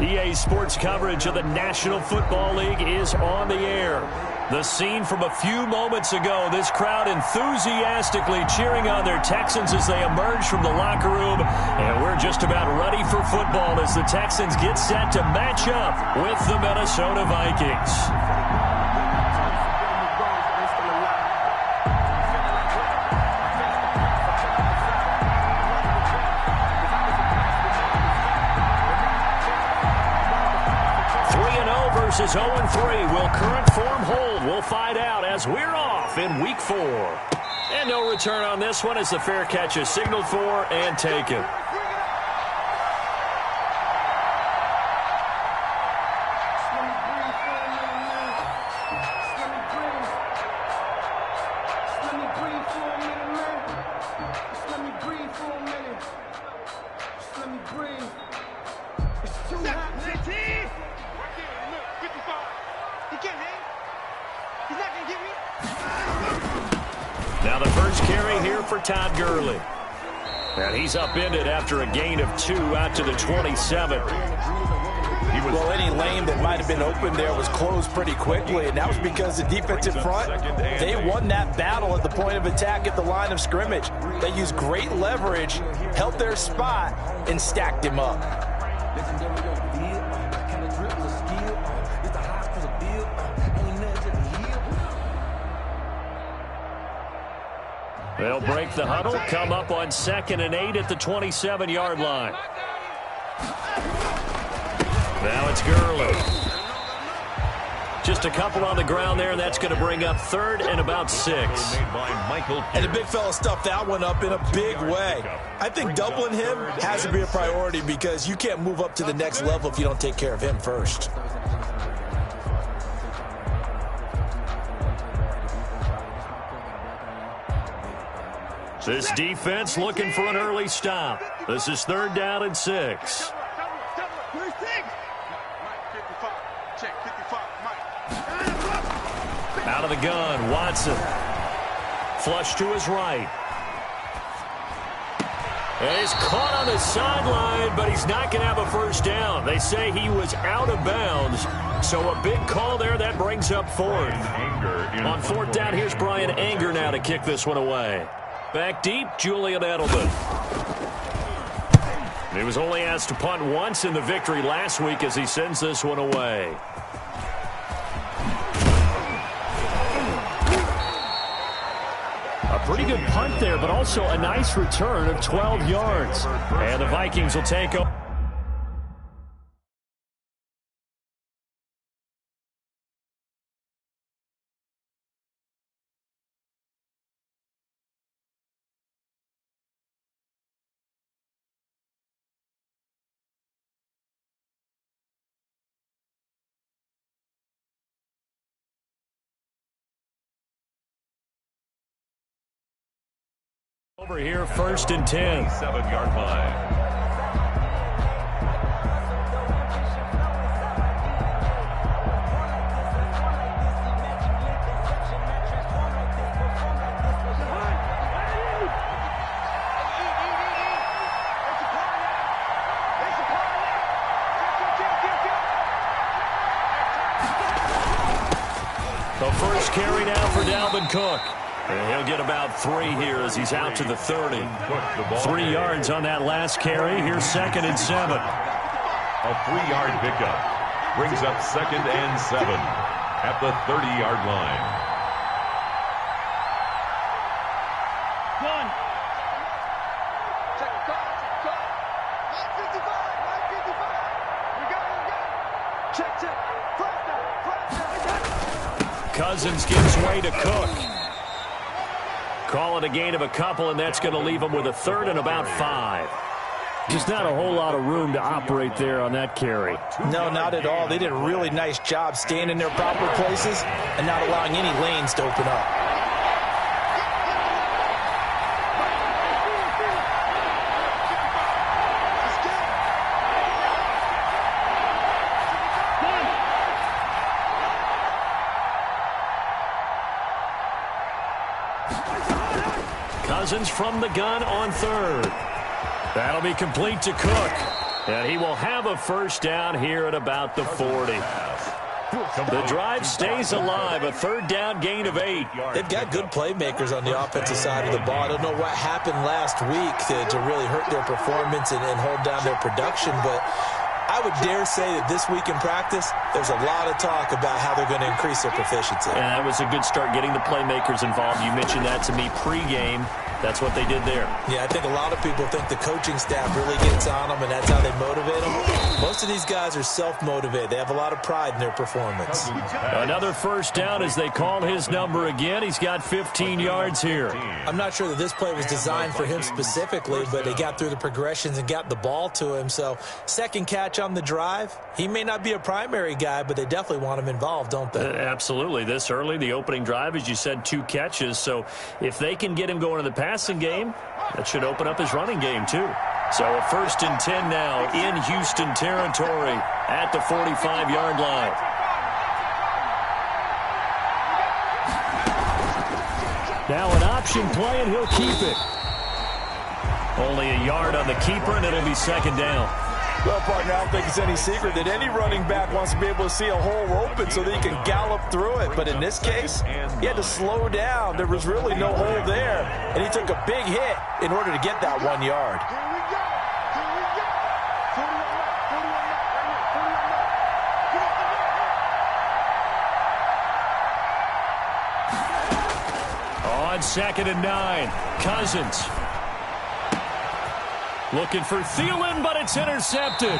EA Sports coverage of the National Football League is on the air. The scene from a few moments ago, this crowd enthusiastically cheering on their Texans as they emerge from the locker room. And we're just about ready for football as the Texans get set to match up with the Minnesota Vikings. Versus 0-3. Will current form hold? We'll find out as we're off in Week 4. And no return on this one as the fair catch is signaled for and taken. Now the first carry here for Todd Gurley. And he's upended after a gain of 2 out to the 27. Well, any lane that might have been open there was closed pretty quickly, and that was because the defensive front, they won that battle at the point of attack at the line of scrimmage. They used great leverage, held their spot, and stacked him up. They'll break the huddle, come up on 2nd and 8 at the 27-yard line. Now it's Gurley. Just a couple on the ground there, and that's going to bring up 3rd and about 6. And the big fella stuffed that one up in a big way. I think doubling him has to be a priority because you can't move up to the next level if you don't take care of him first. This defense looking for an early stop. This is 3rd down and 6. Out of the gun, Watson. Flush to his right. And he's caught on the sideline, but he's not going to have a first down. They say he was out of bounds. So a big call there. That brings up 4th. On 4th down, here's Brian Anger now to kick this one away. Back deep, Julian Edelman. He was only asked to punt once in the victory last week as he sends this one away. A pretty good punt there, but also a nice return of 12 yards. And the Vikings will take over. Over here, 1st and 10. 7-yard line. The first carry now for Dalvin Cook. And he'll get about 3 here as he's out to the 30. 3 yards on that last carry. Here's 2nd and 7. A 3-yard pickup brings up 2nd and 7 at the 30-yard line. Cousins gives way to Cook. Call it a gain of a couple, and that's going to leave him with a 3rd and about 5. Just not a whole lot of room to operate there on that carry. No, not at all. They did a really nice job staying in their proper places and not allowing any lanes to open up. Cousins from the gun on 3rd. That'll be complete to Cook. And he will have a first down here at about the 40. The drive stays alive, a third down gain of 8. They've got good playmakers on the offensive side of the ball. I don't know what happened last week to really hurt their performance and hold down their production, but I would dare say that this week in practice, there's a lot of talk about how they're going to increase their proficiency. And that was a good start, getting the playmakers involved. You mentioned that to me pregame. That's what they did there. Yeah, I think a lot of people think the coaching staff really gets on them, and that's how they motivate them. Most of these guys are self-motivated. They have a lot of pride in their performance. Another first down as they call his number again. He's got 15 yards here. I'm not sure that this play was designed for him specifically, but they got through the progressions and got the ball to him. So second catch on the drive. He may not be a primary guy, but they definitely want him involved, don't they? Absolutely. This early, the opening drive, as you said, 2 catches. So if they can get him going in the passing game, that should open up his running game too. So a 1st and 10 now in Houston territory at the 45-yard line. Now an option play, and he'll keep it. Only a yard on the keeper, and it'll be 2nd down. Well, partner, I don't think it's any secret that any running back wants to be able to see a hole open so that he can gallop through it. But in this case, he had to slow down. There was really no hole there, and he took a big hit in order to get that 1 yard. On 2nd and 9, Cousins. Looking for Thielen, but it's intercepted.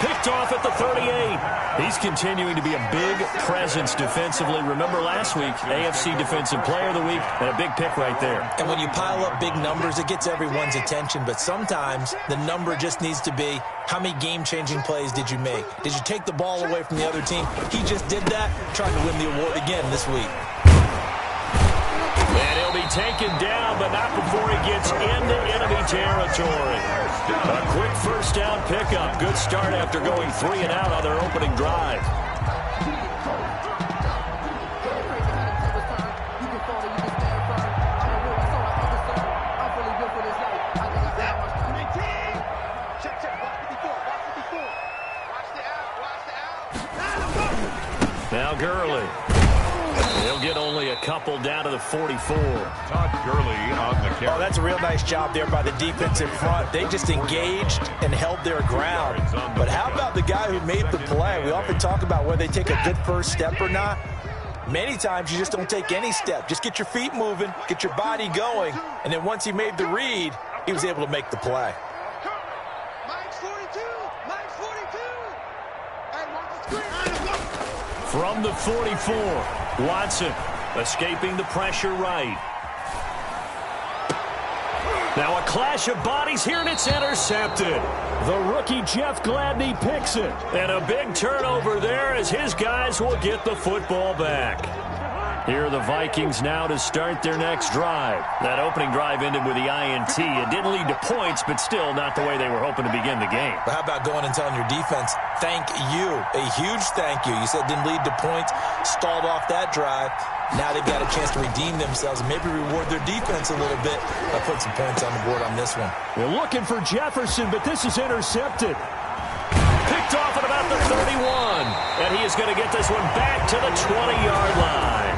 Picked off at the 38. He's continuing to be a big presence defensively. Remember last week, AFC Defensive Player of the Week, and a big pick right there. And when you pile up big numbers, it gets everyone's attention. But sometimes the number just needs to be, how many game-changing plays did you make? Did you take the ball away from the other team? He just did that, trying to win the award again this week. And he'll be taken down, but not before he gets into enemy territory. A quick first down pickup. Good start after going 3 and out on their opening drive. Now Gurley. He'll get only a couple down to the 44. Todd Gurley on the carry. Oh, that's a real nice job there by the defensive front. They just engaged and held their ground. But how about the guy who made the play? We often talk about whether they take a good first step or not. Many times you just don't take any step. Just get your feet moving, get your body going, and then once he made the read, he was able to make the play. From the 44, Watson escaping the pressure right. Now a clash of bodies here, and it's intercepted. The rookie Jeff Gladney picks it. And a big turnover there as his guys will get the football back. Here are the Vikings now to start their next drive. That opening drive ended with the INT. It didn't lead to points, but still not the way they were hoping to begin the game. But how about going and telling your defense, thank you, a huge thank you. You said didn't lead to points, stalled off that drive. Now they've got a chance to redeem themselves and maybe reward their defense a little bit by putting some points on the board on this one. They're looking for Jefferson, but this is intercepted. Picked off at about the 31. And he is going to get this one back to the 20-yard line.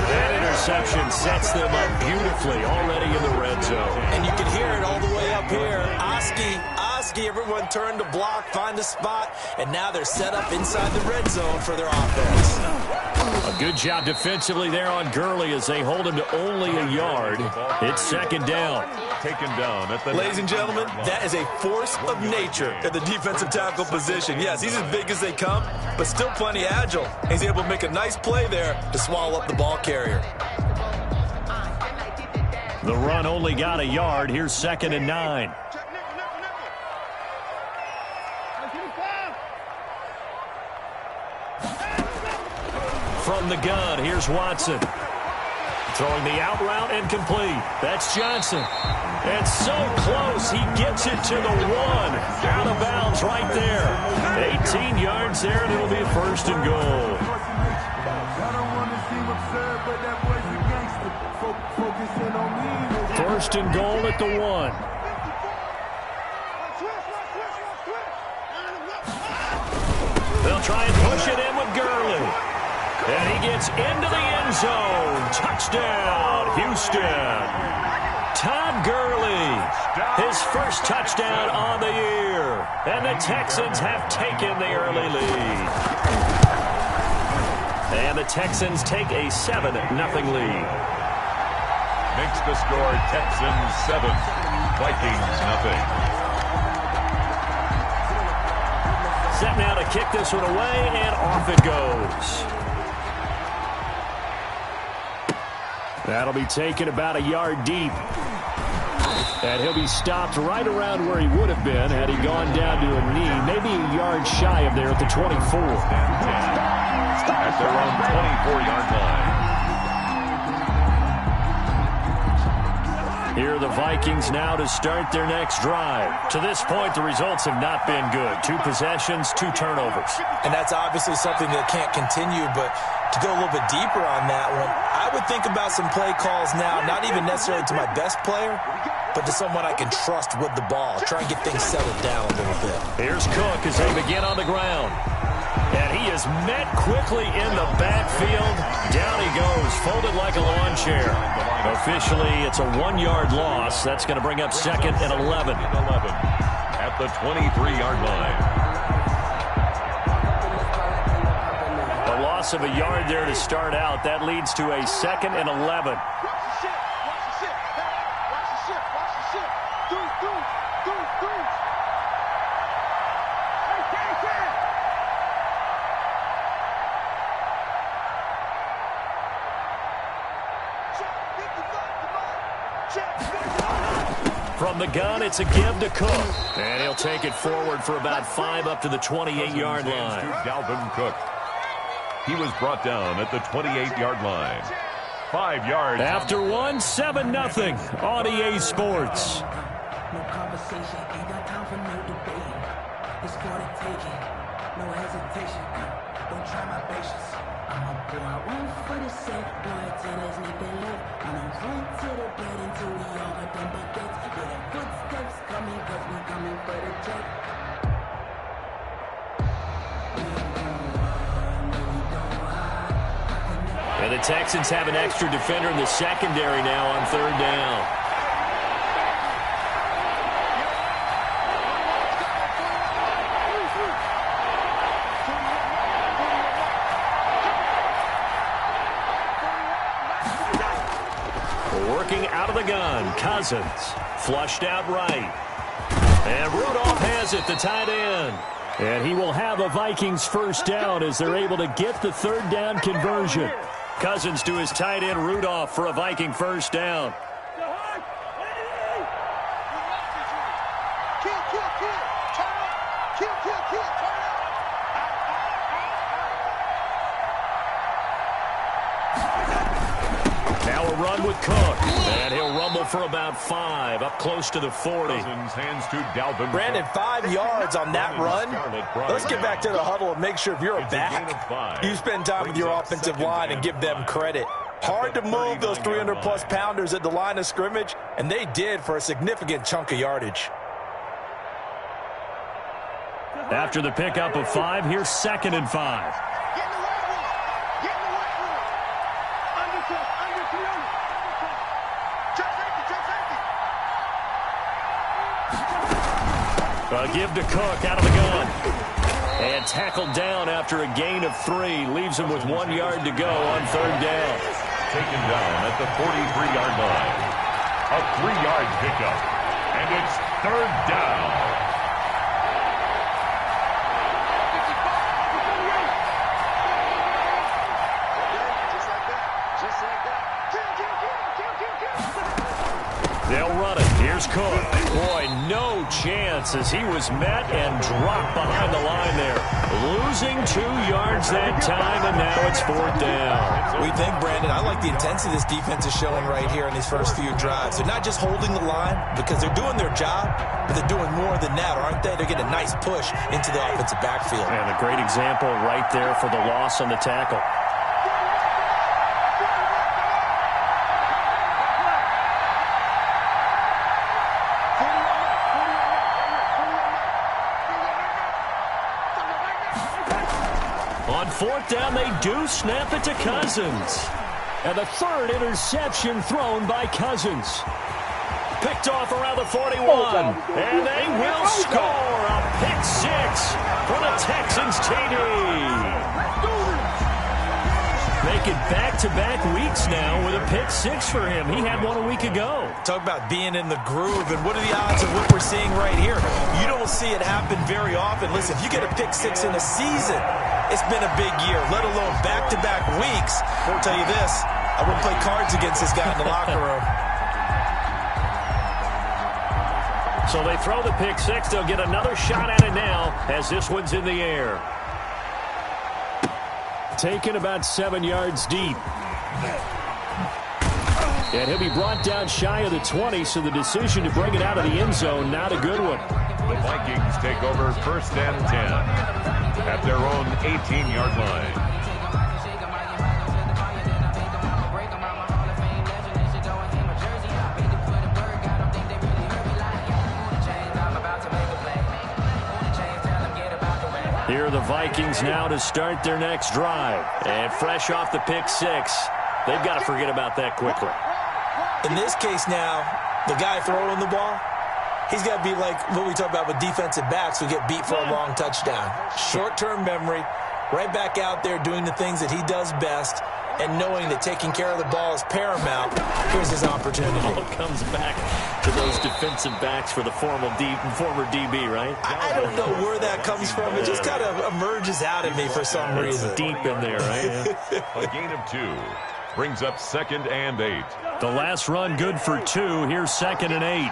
That interception sets them up beautifully already in the red zone. And you can hear it all the way up here. Oski, everyone turned to block, find a spot, and now they're set up inside the red zone for their offense. A good job defensively there on Gurley as they hold him to only a yard. It's 2nd down. Taken down at the Ladies and gentlemen, that is a force of nature at the defensive tackle position. Yes, he's as big as they come, but still plenty agile. He's able to make a nice play there to swallow up the ball carrier. The run only got a yard. Here's 2nd and 9. From the gun, here's Watson. Throwing the out route and complete. That's Johnson. And so close, he gets it to the 1. Out of bounds right there. 18 yards there, and it'll be a 1st and goal. First and goal at the 1. They'll try and push it in with Gurley. And he gets into the end zone. Touchdown, Houston. Todd Gurley, his first touchdown on the year. And the Texans have taken the early lead. And the Texans take a 7-0 lead. Makes the score Texans 7, Vikings 0. Set now to kick this one away, and off it goes. That'll be taken about a yard deep. And he'll be stopped right around where he would have been had he gone down to a knee, maybe a yard shy of there at the 24. At their own 24-yard line. Here are the Vikings now to start their next drive. To this point, the results have not been good. 2 possessions, 2 turnovers. And that's obviously something that can't continue, but to go a little bit deeper on that one, I would think about some play calls now, not even necessarily to my best player, but to someone I can trust with the ball. Try and get things settled down a little bit. Here's Cook as they begin on the ground. And he is met quickly in the backfield. Down he goes, folded like a lawn chair. Officially, it's a 1-yard loss. That's going to bring up 2nd and 11. At the 23-yard line. A loss of a yard there to start out. That leads to a 2nd and 11. From the gun, it's a give to Cook. And he'll take it forward for about 5 up to the 28-yard line. Dalvin Cook. He was brought down at the 28-yard line. 5 yards. After 1, 7-0 on EA Sports. No conversation, ain't got time for no debate. It's for the taking, no hesitation. Don't try my patience. I'm a boy, I run for the set. Boy, till there's nothing left. I'm a run to the bed until we all got them buckets. Yeah, the footsteps coming, cause we coming for the check. And the Texans have an extra defender in the secondary now on 3rd down. Working out of the gun, Cousins. Flushed out right. And Rudolph has it, the tight end. And he will have a Vikings first down as they're able to get the 3rd down conversion. Cousins to his tight end, Rudolph, for a Viking first down. Now a run with Cook. And he'll rumble for about 5, up close to the 40. Hands to Dalvin. Brandon, 5 yards on that run. Let's get back to the huddle and make sure if you're a back, you spend time with your offensive line and give them credit. Hard to move those 300-plus pounders at the line of scrimmage, and they did for a significant chunk of yardage. After the pickup of 5, here's 2nd and 5. Give to Cook out of the gun. And tackled down after a gain of 3. Leaves him with 1 yard to go on 3rd down. Taken down at the 43-yard line. A 3-yard pickup. And it's 3rd down. They'll run it. Here's Cook. Boy, no chance as he was met and dropped behind the line there. Losing 2 yards that time, and now it's 4th down. We think, Brandon, I like the intensity this defense is showing right here in these first few drives. They're not just holding the line because they're doing their job, but they're doing more than that, aren't they? They're getting a nice push into the offensive backfield. And a great example right there for the loss on the tackle. fourth down, they do snap it to Cousins. And the third interception thrown by Cousins. Picked off around the 41. And they will score a pick six for the Texans TD. Making back-to-back weeks now with a pick six for him. He had one a week ago. Talk about being in the groove, and what are the odds of what we're seeing right here? You don't see it happen very often. Listen, if you get a pick six in a season, it's been a big year, let alone back-to-back weeks. I'll tell you this, I wouldn't play cards against this guy in the locker room. So they throw the pick six. They'll get another shot at it now as this one's in the air. Taken about 7 yards deep. And he'll be brought down shy of the 20, so the decision to bring it out of the end zone, not a good one. The Vikings take over 1st and 10 at their own 18-yard line. Here are the Vikings now to start their next drive. And fresh off the pick six, they've got to forget about that quickly. In this case now, the guy throwing the ball, he's got to be like what we talk about with defensive backs who get beat for a long touchdown. Short-term memory, right back out there doing the things that he does best, and knowing that taking care of the ball is paramount. Here's his opportunity. It all comes back to those defensive backs for the former DB, right? I don't know where that comes from. It just kind of emerges out of me for some reason. It's deep in there, right? A gain of 2 brings up 2nd and 8. The last run good for 2. Here's 2nd and 8.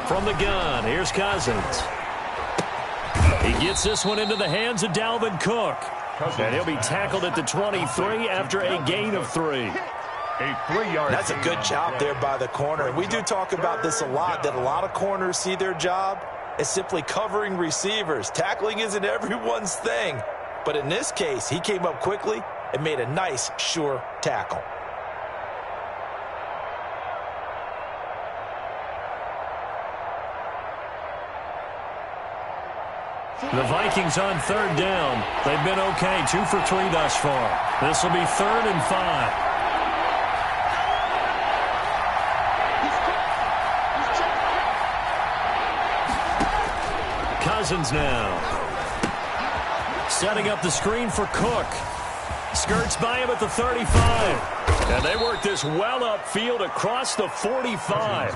From the gun, here's Cousins. He gets this one into the hands of Dalvin Cook. And he'll be tackled at the 23 after a gain of 3. A 3-yard. That's a good job there by the corner. We do talk about this a lot, that a lot of corners see their job as simply covering receivers. Tackling isn't everyone's thing. But in this case, he came up quickly and made a nice, sure tackle. The Vikings on 3rd down. They've been okay, 2 for 3 thus far. This will be 3rd and 5. Cousins now. Setting up the screen for Cook. Skirts by him at the 35. And they work this well upfield across the 45.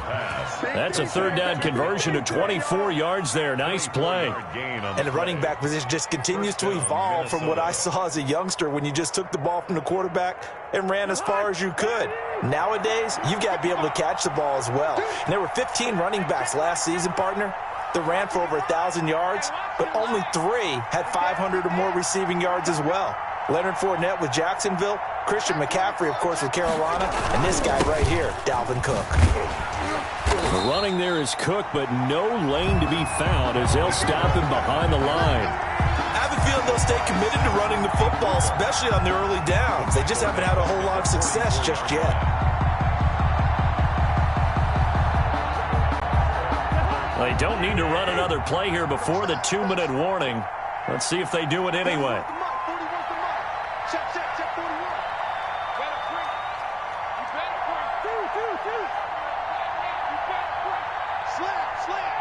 That's a 3rd down conversion to 24 yards there. Nice play. And the running back position just continues to evolve from what I saw as a youngster when you just took the ball from the quarterback and ran as far as you could. Nowadays, you've got to be able to catch the ball as well. And there were 15 running backs last season, partner, that ran for over 1,000 yards, but only 3 had 500 or more receiving yards as well. Leonard Fournette with Jacksonville, Christian McCaffrey, of course, with Carolina, and this guy right here, Dalvin Cook. The running there is Cook, but no lane to be found as they'll stop him behind the line. I have a feeling they'll stay committed to running the football, especially on the early downs. They just haven't had a whole lot of success just yet. They don't need to run another play here before the 2-minute warning. Let's see if they do it anyway.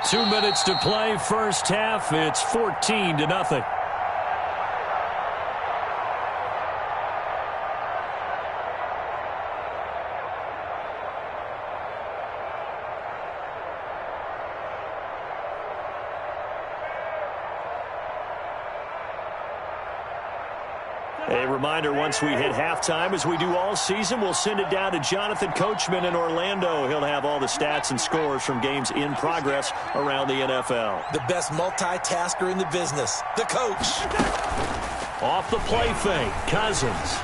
Two minutes to play, first half. It's 14-0. A reminder, once we hit halftime, as we do all season, we'll send it down to Jonathan Coachman in Orlando. He'll have all the stats and scores from games in progress around the NFL. The best multitasker in the business, the coach. Off the play fake, Cousins.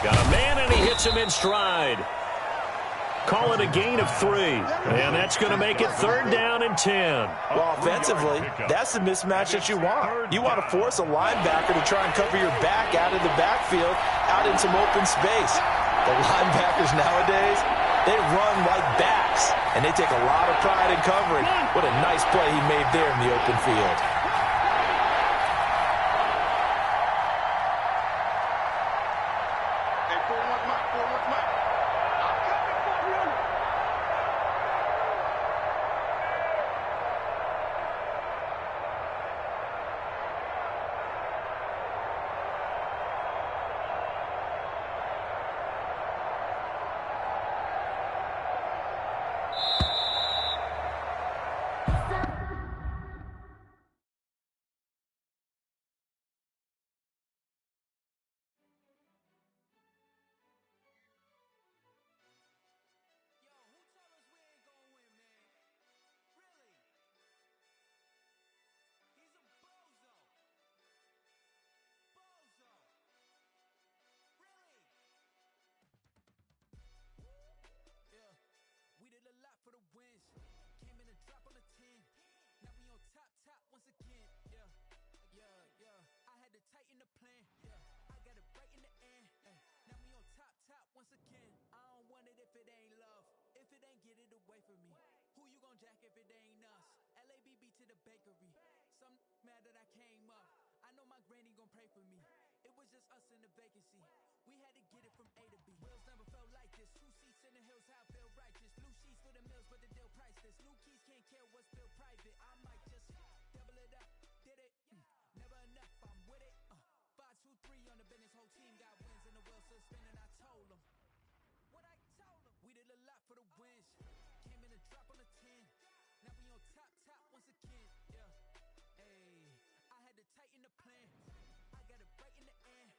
Got a man, and he hits him in stride. Call it a gain of 3. And that's going to make it 3rd down and 10. Well, offensively, that's the mismatch that you want. You want to force a linebacker to try and cover your back out of the backfield, out in some open space. The linebackers nowadays, they run like backs, and they take a lot of pride in covering. What a nice play he made there in the open field. For the wins, came in a drop on the 10. Now we on top once again. I had to tighten the plan. I got it right in the end. Now we on top once again. I don't want it if it ain't love. If it ain't, get it away from me. Who you gon' jack if it ain't us? LABB to the bakery. Some mad that I came up. I know my granny gon' pray for me. It was just us in the vacancy. We had to get it from A to B. Wheels never felt like this. 2 seats in the hills, how I feel righteous. Blue sheets for the mills, but the deal priceless. New keys can't care what's built private. I might just double it up. Did it? Never enough, I'm with it. 5-2-3 on the business. Whole team got wins and the wheels still spinning. I told them. What I told them. We did a lot for the wins. Came in a drop on the 10. Now we on top once again. I had to tighten the plan. I got it right in the end.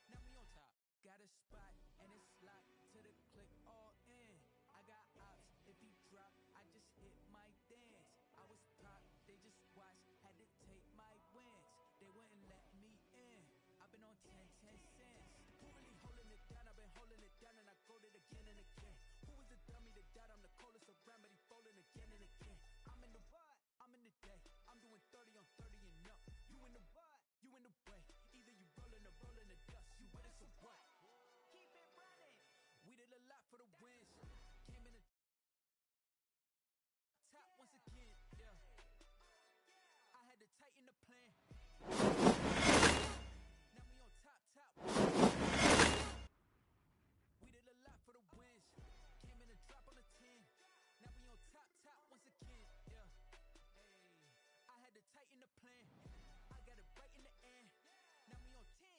Now we on top. Got a spot and it's locked to the click all in. I got ops. If he drop, I just hit my dance. I was pop, they just watched. Had to take my wins. They wouldn't let me in. I've been on 10 cents. Who really holding it down? I've been holding it down and I go it again and again. Who was the dummy that died? I'm the coldest around, but he folding again and again. I'm in the what? I'm in the day. I'm doing 30 on 30 and up. You in the what? You in the way. Either you rolling or rolling the dust. You with us or what? Keep it running. We did a lot for the wins. Came in the top once again. I had to tighten the plan. Now we on top. We did a lot for the wins. Came in a drop on the 10. Now we on top once again. I had to tighten the plan. I got it right in the end. Now we on 10.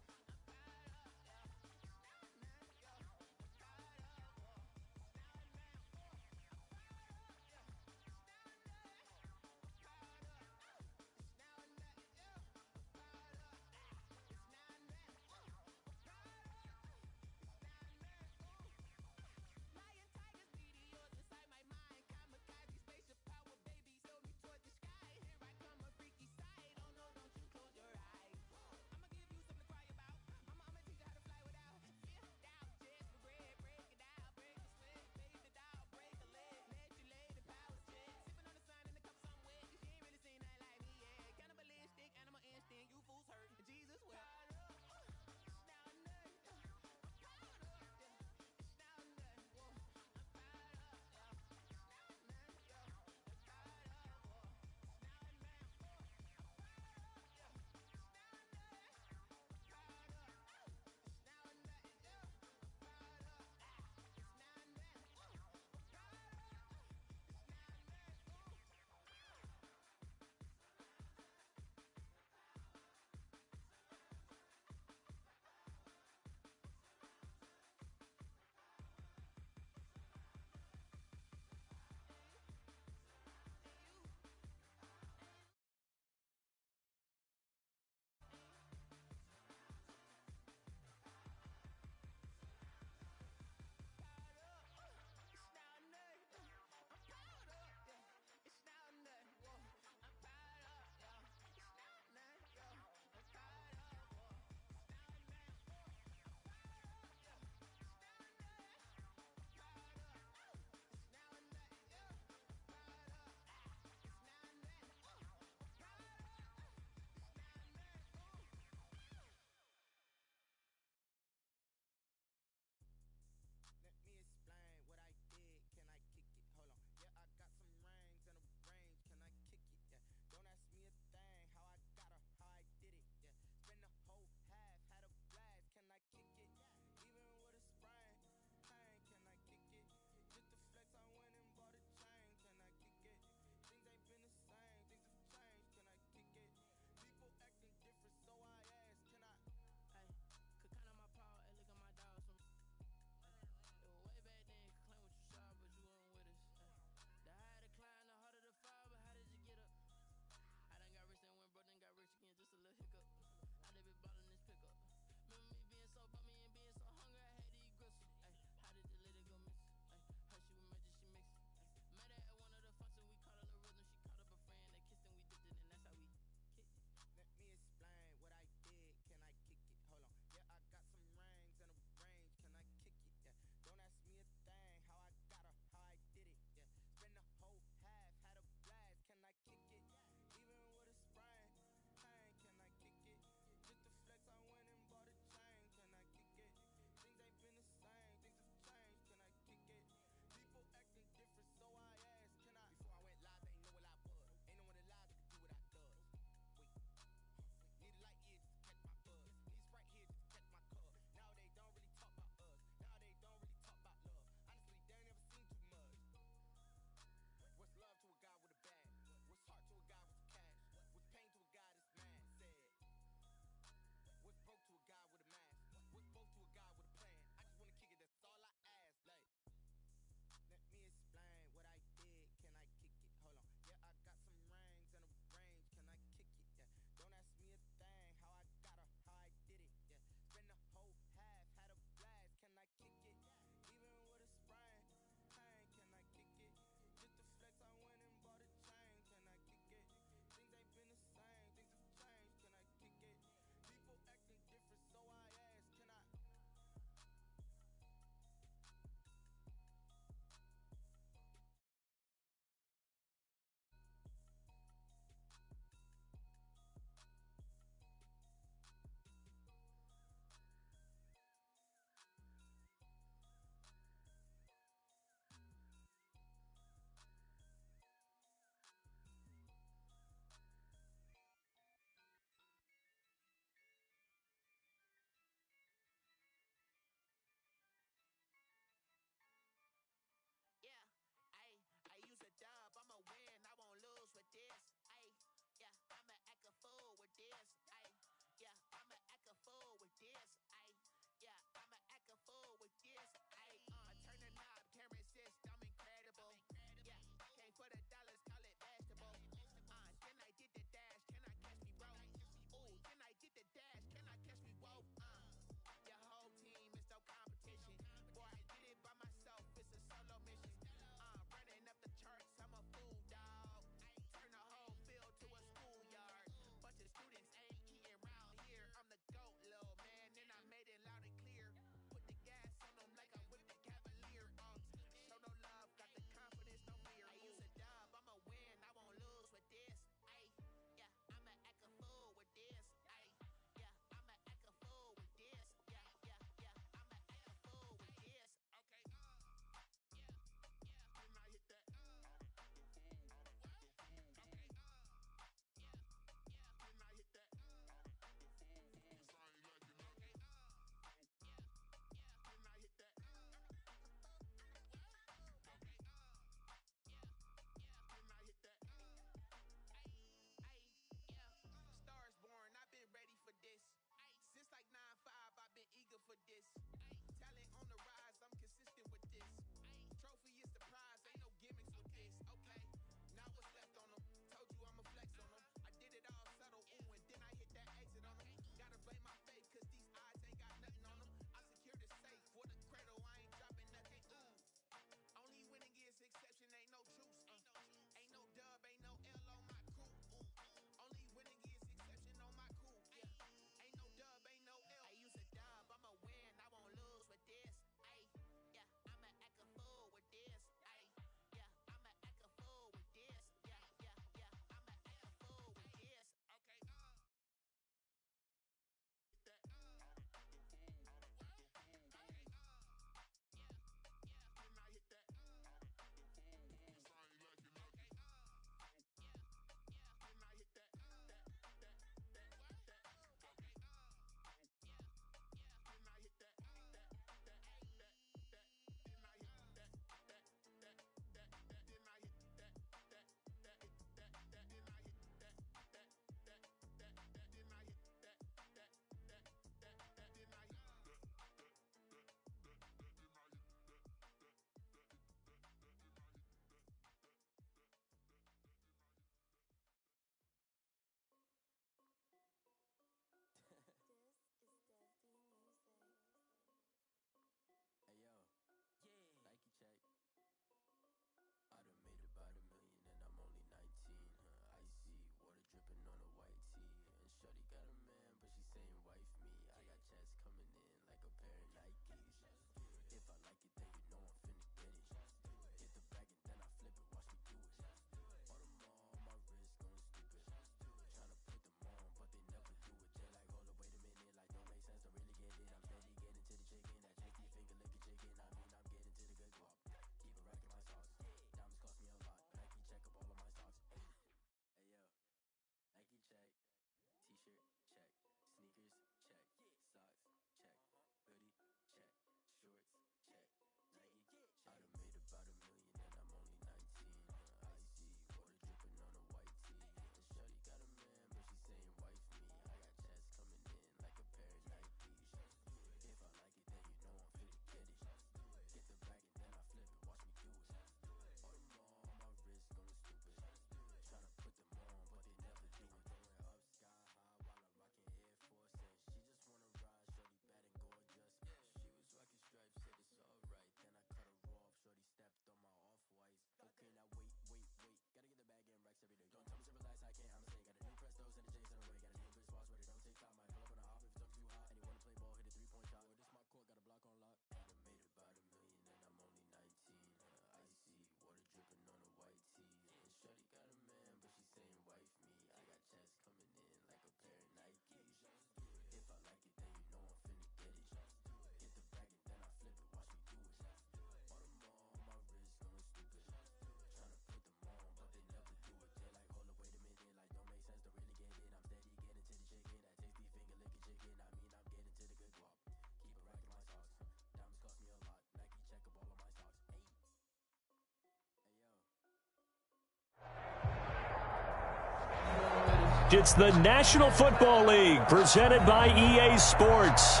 It's the National Football League presented by EA Sports.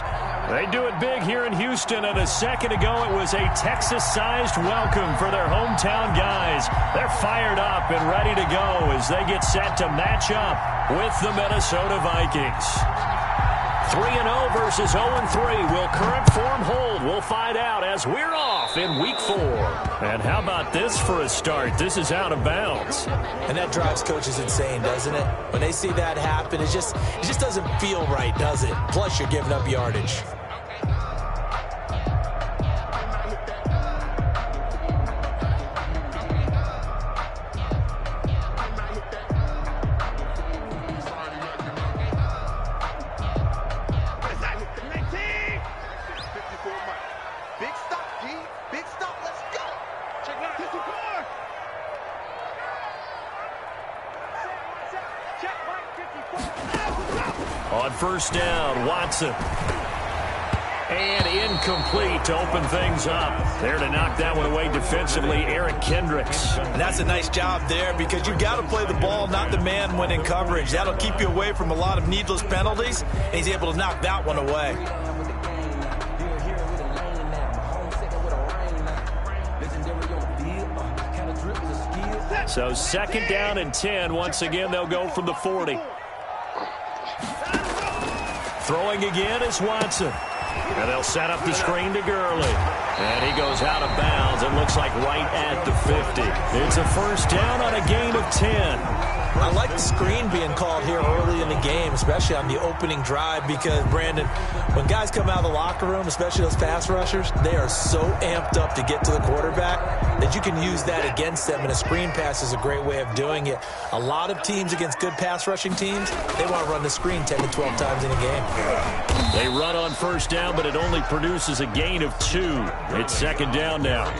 They do it big here in Houston, and a second ago it was a Texas-sized welcome for their hometown guys. They're fired up and ready to go as they get set to match up with the Minnesota Vikings. 3-0 versus 0-3. Will current form hold? We'll find out as we're off in Week 4. And how about this for a start? This is out of bounds. And that drives coaches insane, doesn't it? When they see that happen, it just doesn't feel right, does it? Plus, you're giving up yardage. On first down, Watson. And incomplete to open things up. There to knock that one away defensively, Eric Kendricks. And that's a nice job there because you've got to play the ball, not the man when in coverage. That'll keep you away from a lot of needless penalties, and he's able to knock that one away. So second down and 10. Once again, they'll go from the 40. Throwing again is Watson. And they'll set up the screen to Gurley. And he goes out of bounds. It looks like right at the 50. It's a first down on a gain of 10. I like the screen being called here early in the game, especially on the opening drive, because, Brandon, when guys come out of the locker room, especially those pass rushers, they are so amped up to get to the quarterback that you can use that against them, and a screen pass is a great way of doing it. A lot of teams against good pass rushing teams, they want to run the screen 10 to 12 times in a game. They run on first down, but it only produces a gain of 2. It's second down now.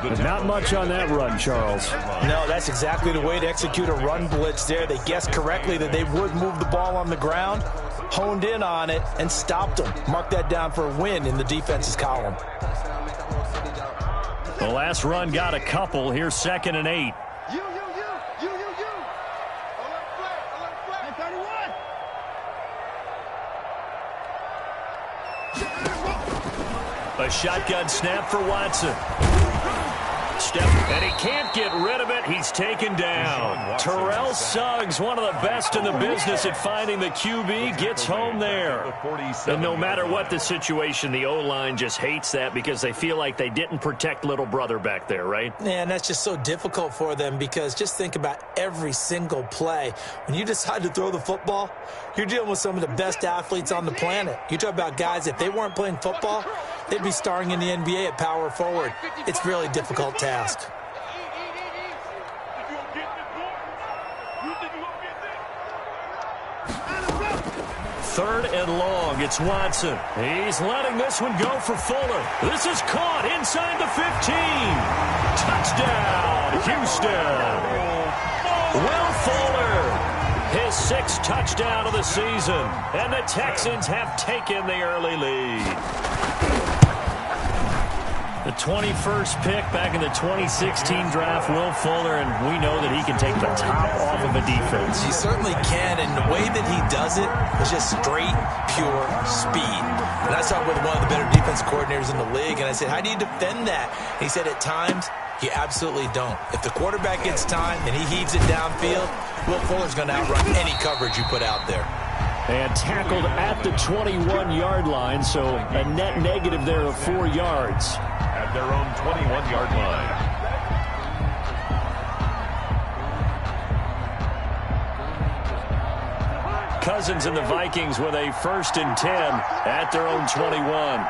But not much on that run, Charles. No, that's exactly the way to execute a run blitz there. They guessed correctly that they would move the ball on the ground, honed in on it, and stopped them. Mark that down for a win in the defense's column. The last run got a couple. Here's second and 8. A shotgun snap for Watson. And he can't get rid of it. He's taken down. Terrell Suggs, one of the best in the business at finding the QB, gets home there. And no matter what the situation, the O-line just hates that because they feel like they didn't protect little brother back there, right? Yeah, and that's just so difficult for them because just think about every single play. When you decide to throw the football, you're dealing with some of the best athletes on the planet. You talk about guys, if they weren't playing football, they'd be starring in the NBA at power forward. It's a really difficult task. Third and long. It's Watson. He's letting this one go for Fuller. This is caught inside the 15. Touchdown, Houston. Will Fuller, his 6th touchdown of the season. And the Texans have taken the early lead. The 21st pick back in the 2016 draft, Will Fuller, and we know that he can take the top off of a defense. He certainly can, and the way that he does it is just straight, pure speed. And I talked with one of the better defense coordinators in the league, and I said, how do you defend that? And he said, at times, you absolutely don't. If the quarterback gets time and he heaves it downfield, Will Fuller's going to outrun any coverage you put out there. And tackled at the 21-yard line, so a net negative there of 4 yards. At their own 21-yard line. Cousins and the Vikings with a 1st and 10 at their own 21.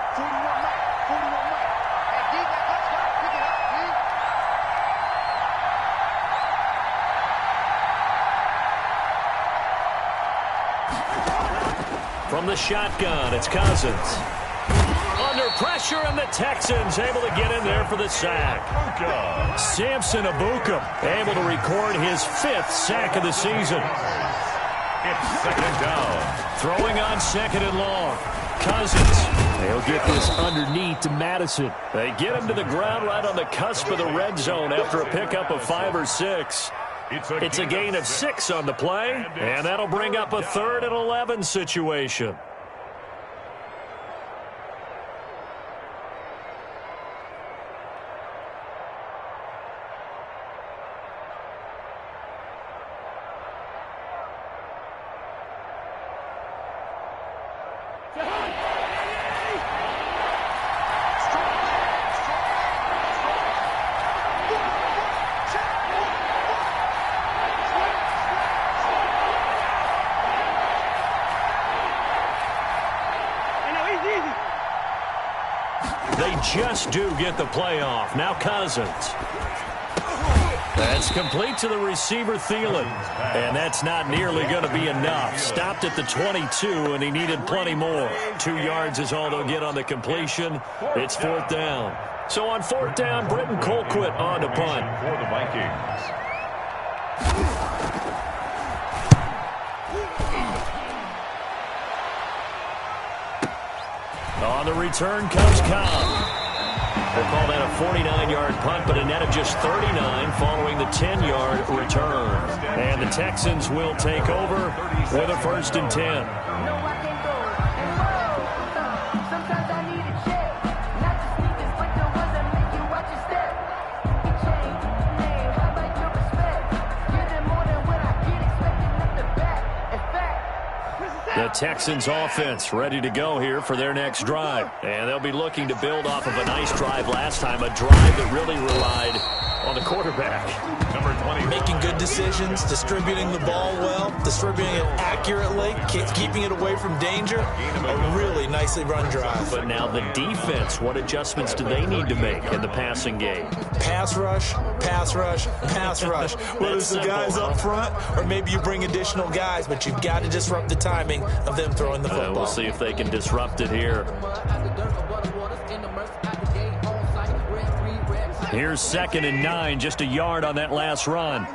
From the shotgun, it's Cousins. Under pressure, and the Texans able to get in there for the sack. Samson Abuka able to record his 5th sack of the season. It's second down. Throwing on second and long. Cousins. They'll get this underneath to Madison. They get him to the ground right on the cusp of the red zone after a pickup of 5 or 6. It's a gain of 6 on the play, and that'll bring up a 3rd and 11 situation. They just do get the play off. Now Cousins. That's complete to the receiver, Thielen. And that's not nearly going to be enough. Stopped at the 22, and he needed plenty more. 2 yards is all they'll get on the completion. It's 4th down. So on 4th down, Britton Colquitt on to punt. For the Vikings. On the return comes Cobb. We'll call that a 49-yard punt, but a net of just 39 following the 10-yard return. And the Texans will take over with a 1st and 10. The Texans offense ready to go here for their next drive. And they'll be looking to build off of a nice drive last time, a drive that really relied on the quarterback. Number 20. Making good decisions, distributing the ball well, distributing it accurately, keeping it away from danger. A really nicely run drive. But now the defense, what adjustments do they need to make in the passing game? Pass rush, pass rush, pass rush. Whether it's the guys up front or maybe you bring additional guys, but you've got to disrupt the timing of them throwing the football. We'll see if they can disrupt it here. Here's 2nd and 9, just a yard on that last run.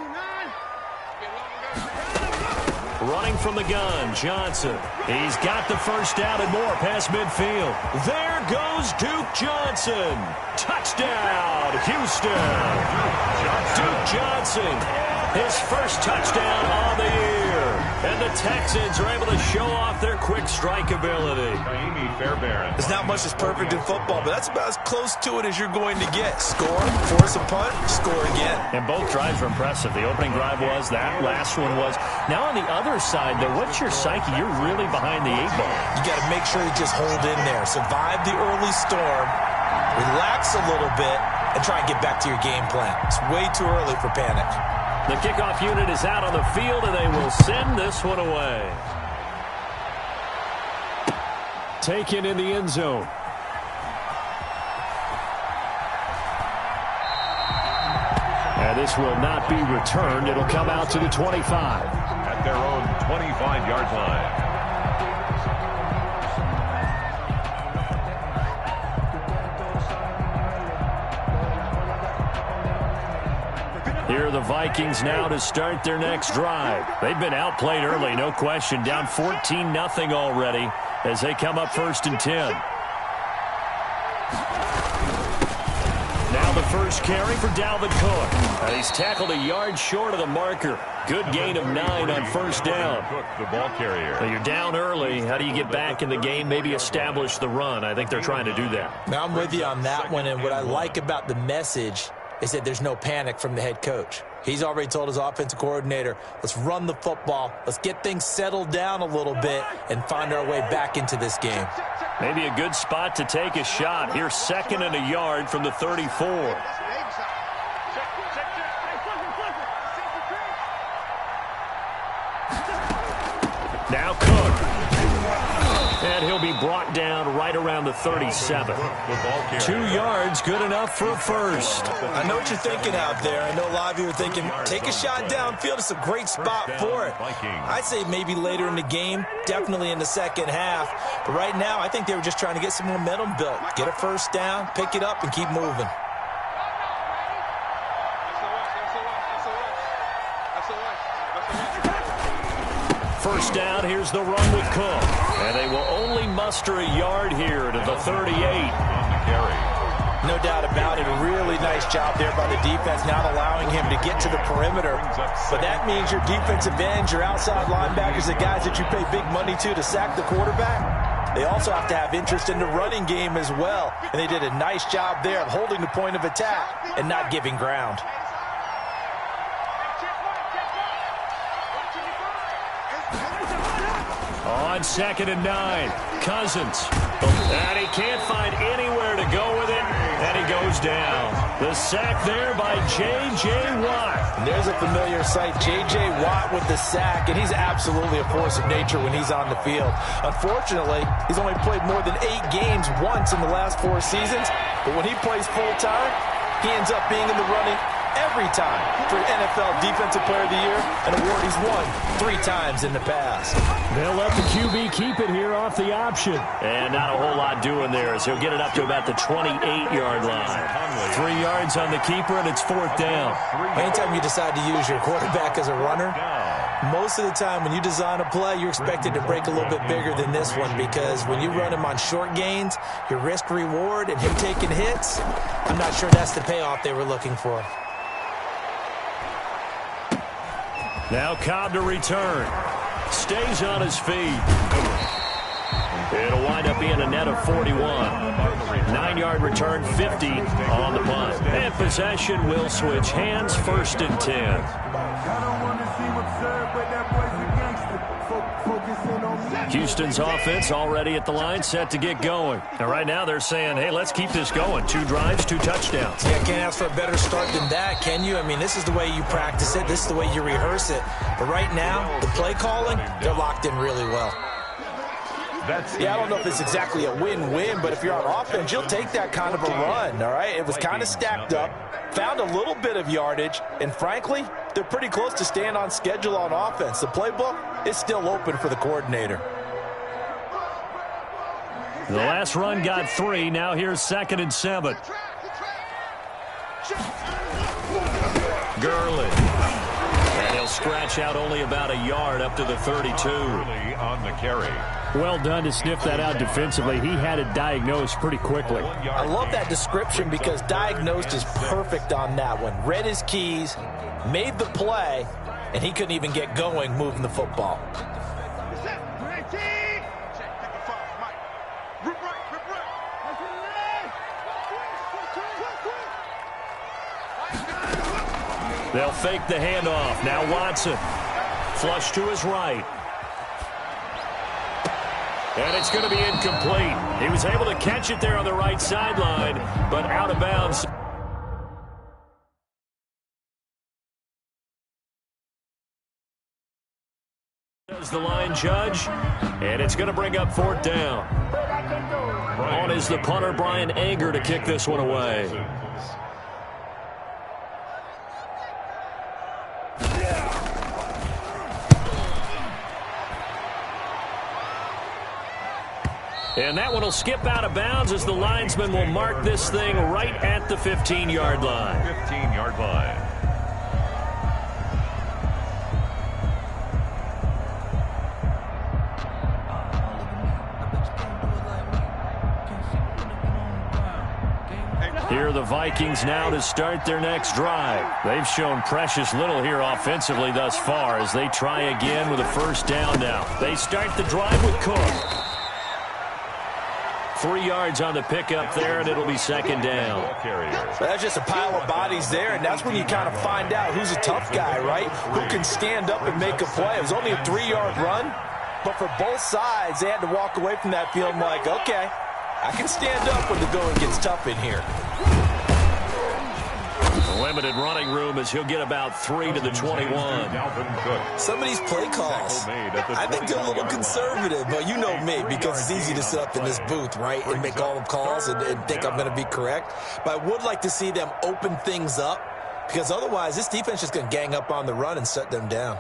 Running from the gun, Johnson. He's got the 1st down and more past midfield. There goes Duke Johnson. Touchdown, Houston. Duke Johnson, his 1st touchdown on the year. And the Texans are able to show off their quick strike ability. There's not much that's perfect in football, but that's about as close to it as you're going to get. Score, force a punt, score again. And both drives were impressive. The opening drive was, that last one was. Now on the other side, though, what's your psyche? You're really behind the 8 ball. You got to make sure you just hold in there. Survive the early storm, relax a little bit, and try and get back to your game plan. It's way too early for panic. The kickoff unit is out on the field, and they will send this one away. Taken in the end zone. And this will not be returned. It'll come out to the 25. At their own 25-yard line. Here are the Vikings now to start their next drive. They've been outplayed early, no question. Down 14-0 already as they come up 1st and 10. Now the first carry for Dalvin Cook. And he's tackled a yard short of the marker. Good gain of 9 on 1st down. Cook, the ball carrier. So you're down early. How do you get back in the game, maybe establish the run? I think they're trying to do that. Now I'm with you on that one, and what I like about the message is that there's no panic from the head coach. He's already told his offensive coordinator, let's run the football, let's get things settled down a little bit and find our way back into this game. Maybe a good spot to take a shot. Here's 2nd and a yard from the 34. Now Cook. And he'll be brought down right around the 37. 2 yards, good enough for a 1st. I know what you're thinking out there. I know a lot of you are thinking, take a shot downfield. It's a great spot for it. I'd say maybe later in the game, definitely in the 2nd half. But right now, I think they were just trying to get some momentum built. Get a 1st down, pick it up, and keep moving. First down, here's the run with Cook. And they will only muster a yard here to the 38. No doubt about it. A really nice job there by the defense, not allowing him to get to the perimeter. But that means your defensive ends, your outside linebackers, the guys that you pay big money to sack the quarterback, they also have to have interest in the running game as well. And they did a nice job there of holding the point of attack and not giving ground. On 2nd and 9, Cousins. And he can't find anywhere to go with it, and he goes down. The sack there by J.J. Watt. And there's a familiar sight, J.J. Watt with the sack, and he's absolutely a force of nature when he's on the field. Unfortunately, he's only played more than 8 games once in the last 4 seasons, but when he plays full-time, he ends up being in the running every time for NFL Defensive Player of the Year, an award he's won 3 times in the past. They'll let the QB keep it here off the option. And not a whole lot doing there as he'll get it up to about the 28-yard line. 3 yards on the keeper, and it's 4th down. Anytime you decide to use your quarterback as a runner, most of the time when you design a play, you're expected to break a little bit bigger than this one, because when you run him on short gains, your risk-reward and him taking hits, I'm not sure that's the payoff they were looking for. Now Cobb to return. Stays on his feet. It'll wind up being a net of 41. 9-yard return, 50 on the punt. And possession will switch hands, 1st and 10. Houston's offense already at the line, set to get going. And right now they're saying, hey, let's keep this going. 2 drives, 2 touchdowns. Yeah, can't ask for a better start than that, can you? I mean, this is the way you practice it. This is the way you rehearse it. But right now, the play calling, they're locked in really well. Yeah, I don't know if it's exactly a win-win, but if you're on offense, you'll take that kind of a run, all right? It was kind of stacked up, found a little bit of yardage, and frankly, they're pretty close to staying on schedule on offense. The playbook is still open for the coordinator. The last run got 3. Now here's 2nd and 7. Gurley. And he'll scratch out only about a yard up to the 32. On the carry. Well done to sniff that out defensively. He had it diagnosed pretty quickly. I love that description because diagnosed is perfect on that one. Read his keys, made the play, and he couldn't even get going moving the football. They'll fake the handoff. Now Watson. Flush to his right. And it's going to be incomplete. He was able to catch it there on the right sideline, but out of bounds. Does the line judge, and it's going to bring up 4th down. On is the punter, Brian Anger, to kick this one away. And that one will skip out of bounds as the linesman will mark this thing right at the 15-yard line. 15-yard line. Here are the Vikings now to start their next drive. They've shown precious little here offensively thus far as they try again with a 1st down now. They start the drive with Cook. 3 yards on the pickup there, and it'll be 2nd down. That's just a pile of bodies there, and that's when you kind of find out who's a tough guy, right? Who can stand up and make a play. It was only a 3-yard run, but for both sides, they had to walk away from that feeling like, okay, I can stand up when the going gets tough in here. Limited running room as he'll get about 3 to the 21. Some of these play calls, I think they're a little conservative, but you know me, because it's easy to sit up in this booth, right, and make all the calls and think I'm going to be correct. But I would like to see them open things up, because otherwise this defense is just going to gang up on the run and shut them down.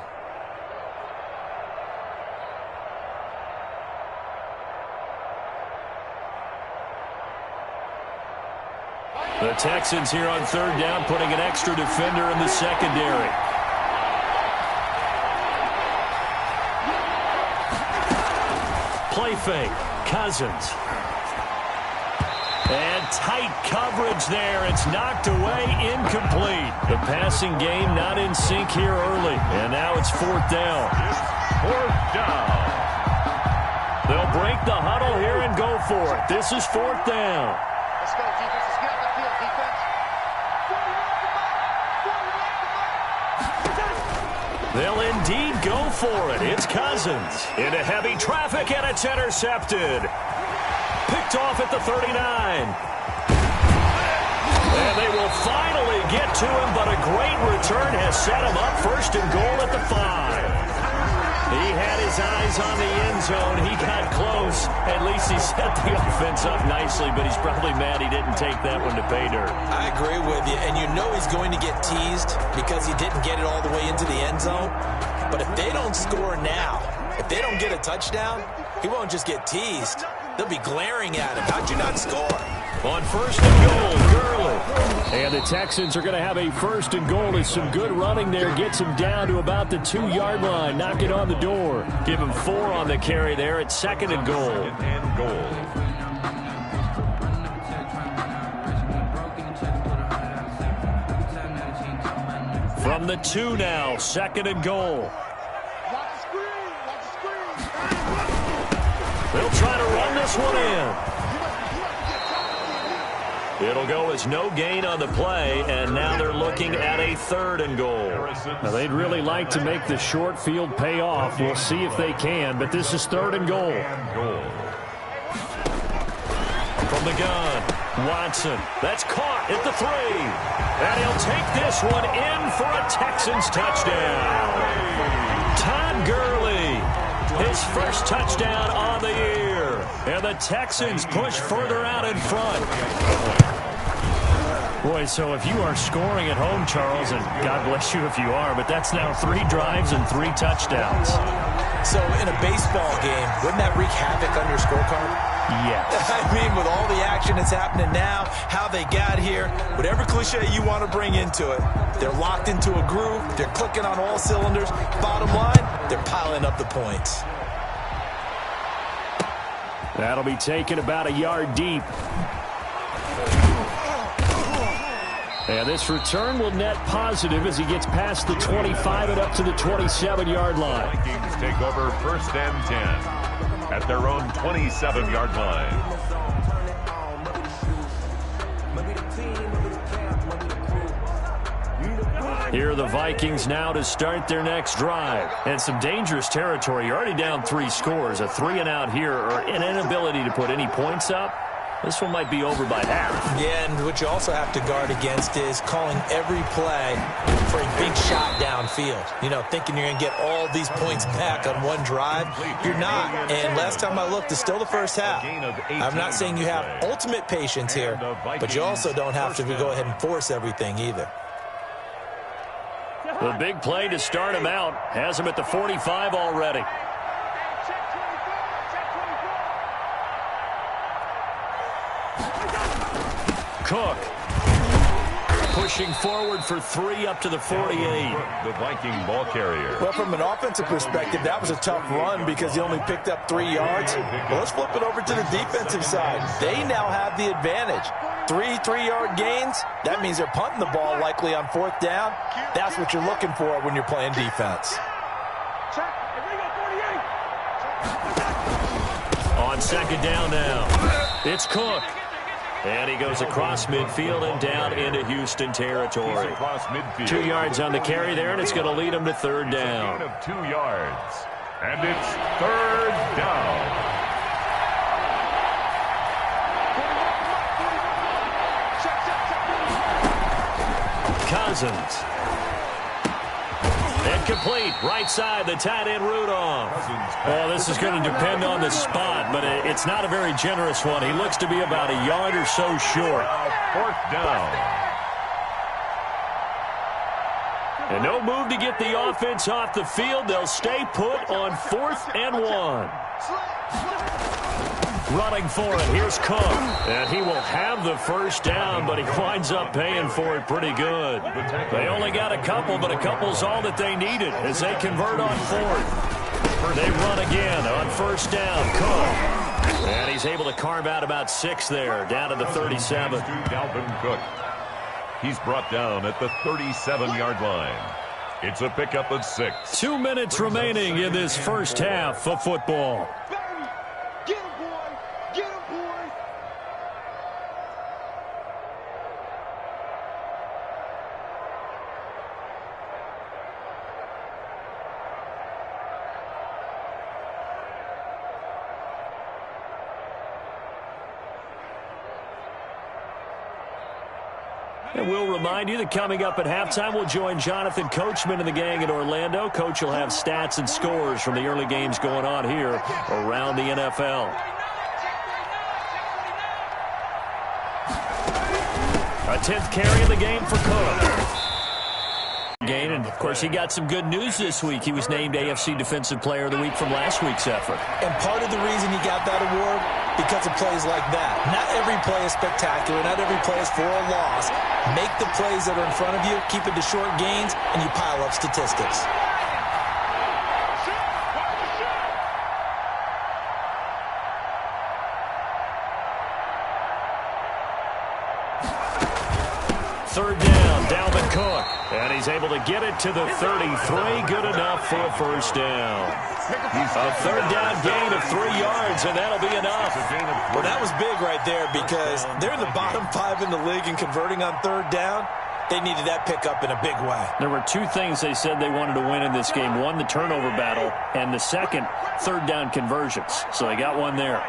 The Texans here on 3rd down, putting an extra defender in the secondary. Play fake. Cousins. And tight coverage there. It's knocked away, incomplete. The passing game not in sync here early. And now it's 4th down. It's 4th down. They'll break the huddle here and go for it. This is 4th down. Let's go, defense. Let's get out the field, defense. They'll indeed go for it. It's Cousins. Into heavy traffic, and it's intercepted. Picked off at the 39. And they will finally get to him, but a great return has set him up 1st and goal at the 5. He had his eyes on the end zone. He got close. At least he set the offense up nicely, but he's probably mad he didn't take that one to pay dirt. I agree with you, and you know he's going to get teased because he didn't get it all the way into the end zone. But if they don't score now, if they don't get a touchdown, he won't just get teased. They'll be glaring at him. How'd you not score? On 1st and goal, Gurley. And the Texans are going to have a 1st and goal as some good running there gets him down to about the 2-yard line. Knock it on the door. Give him 4 on the carry there at 2nd and goal. 2nd and goal. From the 2 now, 2nd and goal. They'll try to run this one in. It'll go as no gain on the play, and now they're looking at a 3rd and goal. Now, they'd really like to make the short field pay off. We'll see if they can, but this is 3rd and goal. From the gun, Watson. That's caught at the 3. And he'll take this one in for a Texans touchdown. Todd Gurley, his 1st touchdown on the year. And the Texans push further out in front. Boy, so if you are scoring at home, Charles, and God bless you if you are, but that's now 3 drives and 3 touchdowns. So in a baseball game, wouldn't that wreak havoc on your scorecard? Yes. I mean, with all the action that's happening now, how they got here, whatever cliche you want to bring into it, they're locked into a groove, they're clicking on all cylinders. Bottom line, they're piling up the points. That'll be taken about a yard deep. And this return will net positive as he gets past the 25 and up to the 27-yard line. Vikings take over 1st and 10 at their own 27-yard line. Here are the Vikings now to start their next drive. And some dangerous territory. You're already down 3 scores. A 3-and-out here, or an inability to put any points up. This one might be over by half. Yeah, and what you also have to guard against is calling every play for a big shot downfield. You know, thinking you're going to get all these points back on one drive. You're not. And last time I looked, it's still the first half. I'm not saying you have ultimate patience here, but you also don't have to go ahead and force everything either. The big play to start him out has him at the 45 already. Cook pushing forward for 3 up to the 48. The Viking ball carrier. Well, from an offensive perspective, that was a tough run because he only picked up 3 yards. Well, let's flip it over to the defensive side. They now have the advantage. 3 3-yard gains, that means they're punting the ball likely on 4th down. That's what you're looking for when you're playing defense. On 2nd down now, it's Cook. And he goes across midfield and down into Houston territory. 2 yards on the carry there, and it's going to lead him to 3rd down. Of 2 yards. And it's 3rd down. Cousins. Incomplete. Right side, the tight end Rudolph. Well, this is going to depend on the spot, but it's not a very generous one. He looks to be about a yard or so short. 4th down. And no move to get the offense off the field. They'll stay put on 4th and 1. Running for it, here's Cook. And he will have the 1st down, but he winds up paying for it pretty good. They only got a couple, but a couple's all that they needed as they convert on 4th. They run again on 1st down. Cook. And he's able to carve out about 6 there, down to the 37. Dalvin Cook. He's brought down at the 37-yard line. It's a pickup of 6. 2 minutes remaining in this first half of football. Get him, boy! Get him, boy! And we'll remind you that coming up at halftime, we'll join Jonathan Coachman and the gang in Orlando. Coach will have stats and scores from the early games going on here around the NFL. A 10th carry in the game for Cook. And, of course, he got some good news this week. He was named AFC Defensive Player of the Week from last week's effort. And part of the reason he got that award, because of plays like that. Not every play is spectacular. Not every play is for a loss. Make the plays that are in front of you, keep it to short gains, and you pile up statistics. Third down, Dalvin Cook. And he's able to get it to the 33. Good enough for a first down. A third down gain of 3 yards, and that'll be enough. Well, that was big right there because they're in the bottom 5 in the league in converting on third down. They needed that pickup in a big way. There were 2 things they said they wanted to win in this game. One, the turnover battle, and the second, third down conversions. So they got one there.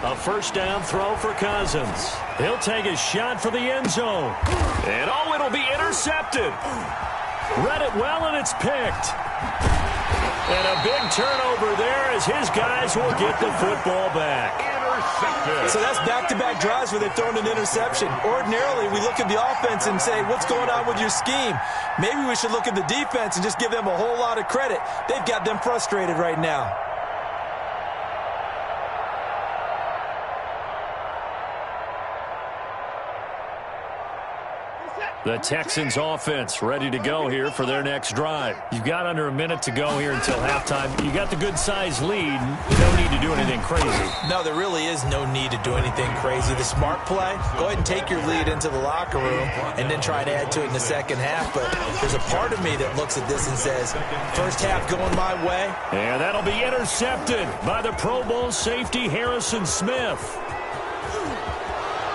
A first down throw for Cousins. He'll take a shot for the end zone. And oh, it'll be intercepted. Read it well, and it's picked. And a big turnover there as his guys will get the football back. Intercepted. So that's back-to-back drives where they've thrown an interception. Ordinarily, we look at the offense and say, what's going on with your scheme? Maybe we should look at the defense and just give them a whole lot of credit. They've got them frustrated right now. The Texans offense ready to go here for their next drive. You've got under a minute to go here until halftime. You got the good-sized lead. No need to do anything crazy. No, there really is no need to do anything crazy. The smart play, go ahead and take your lead into the locker room and then try to add to it in the second half. But there's a part of me that looks at this and says, first half going my way. And that'll be intercepted by the Pro Bowl safety Harrison Smith.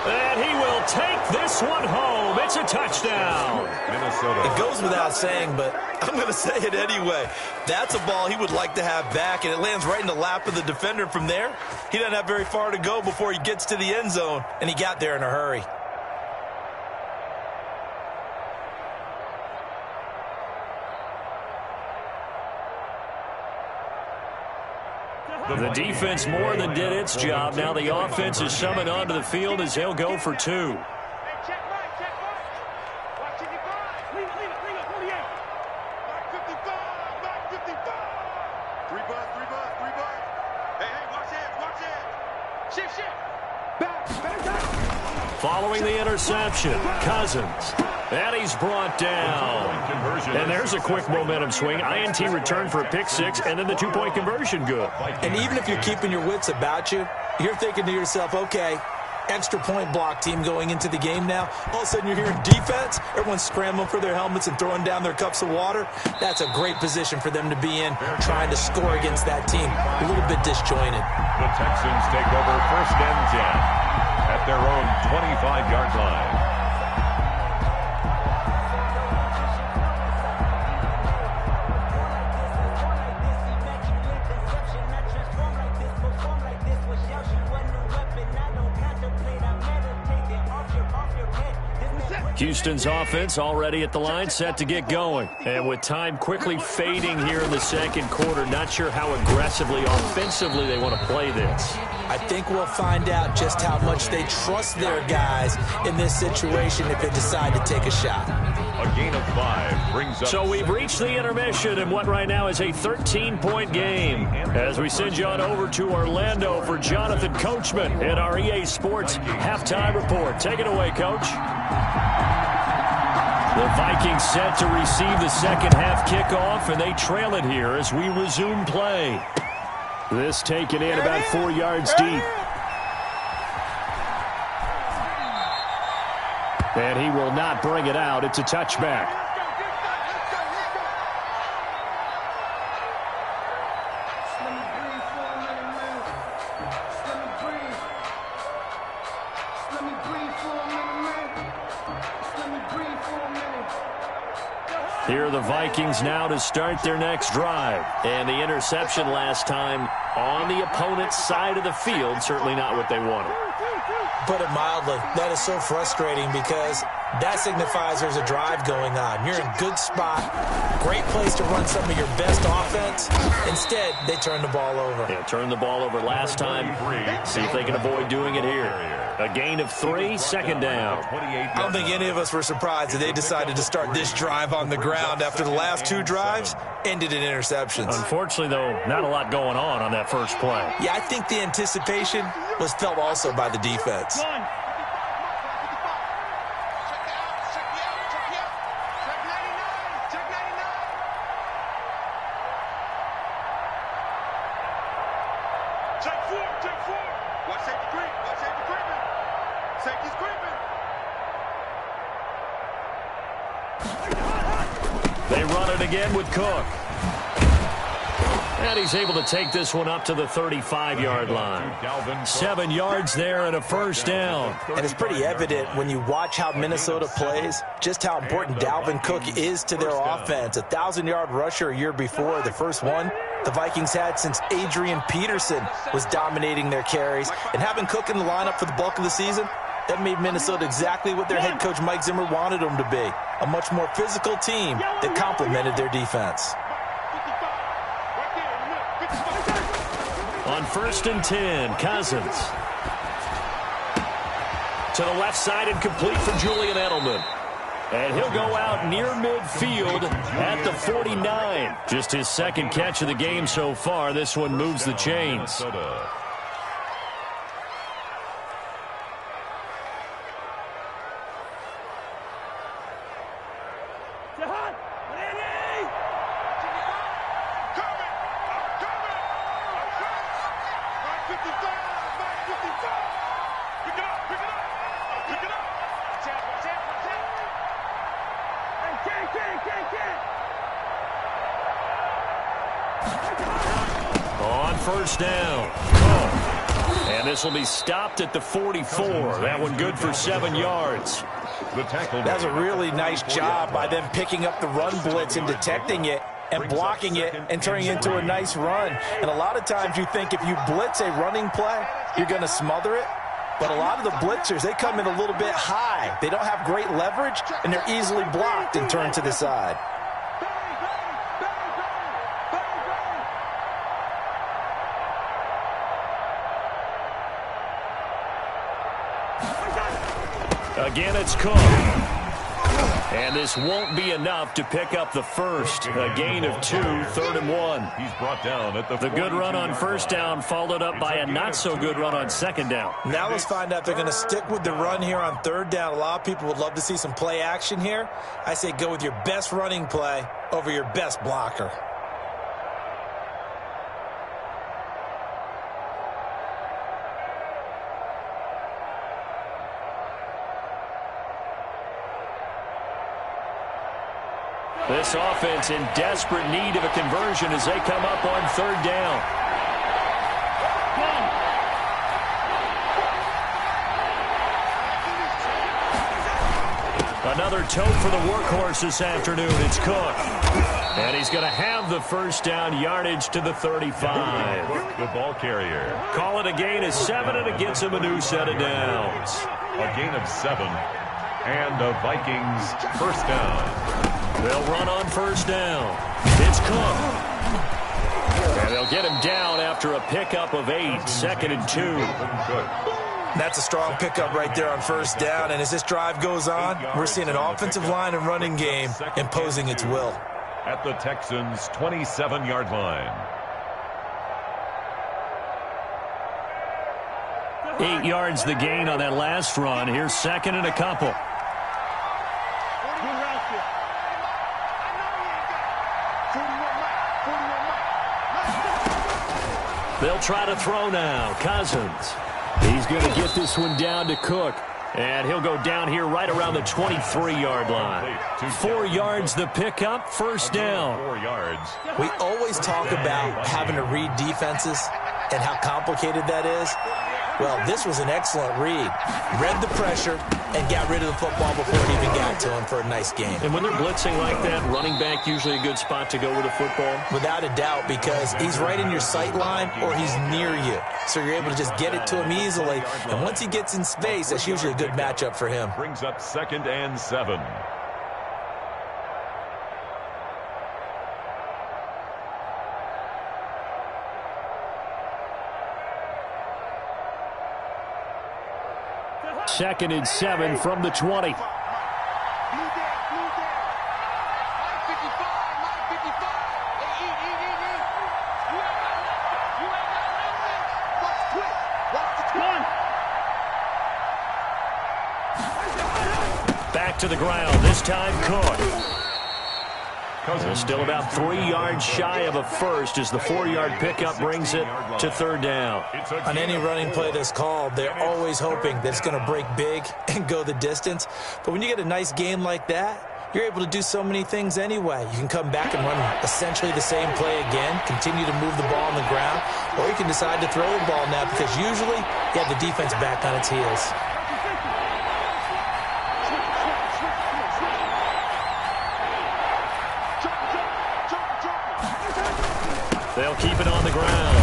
And he will take this one home. It's a touchdown. Minnesota. It goes without saying, but I'm going to say it anyway. That's a ball he would like to have back, and it lands right in the lap of the defender. From there, he doesn't have very far to go before he gets to the end zone, and he got there in a hurry. The defense more than did its job. Now the offense is summoned onto the field as they'll go for 2. Following the interception, Cousins. And he's brought down. And there's a quick momentum swing. INT return for a pick 6, and then the 2-point conversion good. And even if you're keeping your wits about you, you're thinking to yourself, okay, extra point block team going into the game now. All of a sudden you're hearing defense. Everyone's scrambling for their helmets and throwing down their cups of water. That's a great position for them to be in, trying to score against that team. A little bit disjointed. The Texans take over first and 10 at their own 25-yard line. Houston's offense already at the line, set to get going. And with time quickly fading here in the second quarter, not sure how aggressively, offensively they want to play this. I think we'll find out just how much they trust their guys in this situation if they decide to take a shot. A gain of 5 brings up... So we've reached the intermission in what right now is a 13-point game. As we send you on over to Orlando for Jonathan Coachman in our EA Sports Halftime Report. Take it away, Coach. The Vikings set to receive the second half kickoff, and they trail it here as we resume play. This taken in about 4 yards deep. And he will not bring it out. It's a touchback. Here are the Vikings now to start their next drive. And the interception last time on the opponent's side of the field, certainly not what they wanted. Put it mildly, that is so frustrating because that signifies there's a drive going on. You're in a good spot, great place to run some of your best offense. Instead, they turn the ball over. Yeah, turned the ball over last time. See if they can avoid doing it here. A gain of 3, second down. I don't think any of us were surprised that they decided to start this drive on the ground after the last 2 drives ended in interceptions. Unfortunately, though, not a lot going on that first play. Yeah, I think the anticipation was felt also by the defense. They run it again with Cook. And he's able to take this one up to the 35-yard line. 7 yards there and a first down. And it's pretty evident when you watch how Minnesota plays, just how important Dalvin Cook is to their offense. 1,000-yard rusher a year before, the first one the Vikings had since Adrian Peterson was dominating their carries. And having Cook in the lineup for the bulk of the season, that made Minnesota exactly what their head coach Mike Zimmer wanted them to be. A much more physical team that complemented their defense. On 1st and 10, Cousins. To the left side and complete for Julian Edelman. And he'll go out near midfield at the 49. Just his second catch of the game so far. This one moves the chains. On first down. And this will be stopped at the 44. That one good for 7 yards. That's a really nice job by them picking up the run blitz and detecting it and blocking it and turning it into a nice run. And a lot of times you think if you blitz a running play, you're going to smother it. But a lot of the blitzers, they come in a little bit high. They don't have great leverage, and they're easily blocked and turned to the side. Again, it's Cook. And this won't be enough to pick up the first. A gain of 2, 3rd and 1. He's brought down at the good run on first down followed up by a not-so-good run on second down. Now let's find out if they're going to stick with the run here on 3rd down. A lot of people would love to see some play action here. I say go with your best running play over your best blocker. This offense in desperate need of a conversion as they come up on 3rd down. Another tote for the workhorse this afternoon. It's Cook. And he's going to have the first down, yardage to the 35. The ball carrier. Call it a gain of 7, and it gets him a new set of downs. A gain of 7. And the Vikings first down. They'll run on first down. It's Cook. And they'll get him down after a pickup of 8, 2nd and 2. That's a strong pickup right there on first down. And as this drive goes on, we're seeing an offensive line and running game imposing its will. At the Texans' 27-yard line. 8 yards the gain on that last run. Here's 2nd and a couple. They'll try to throw now. Cousins. He's going to get this one down to Cook. And he'll go down here right around the 23-yard line. 4 yards the pickup, first down. 4 yards. We always talk about having to read defenses and how complicated that is. Well, this was an excellent read. Read the pressure and got rid of the football before it even got to him for a nice game. And when they're blitzing like that, running back usually a good spot to go with a football? Without a doubt, because he's right in your sight line or he's near you. So you're able to just get it to him easily. And once he gets in space, that's usually a good matchup for him. Brings up 2nd and 7. Second and 7 from the 20. Back to the ground, this time Cook. They're still about 3 yards shy of a first as the 4-yard pickup brings it to 3rd down. On any running play that's called, they're always hoping that it's going to break big and go the distance. But when you get a nice game like that, you're able to do so many things anyway. You can come back and run essentially the same play again, continue to move the ball on the ground, or you can decide to throw the ball now because usually you have the defense back on its heels. They'll keep it on the ground.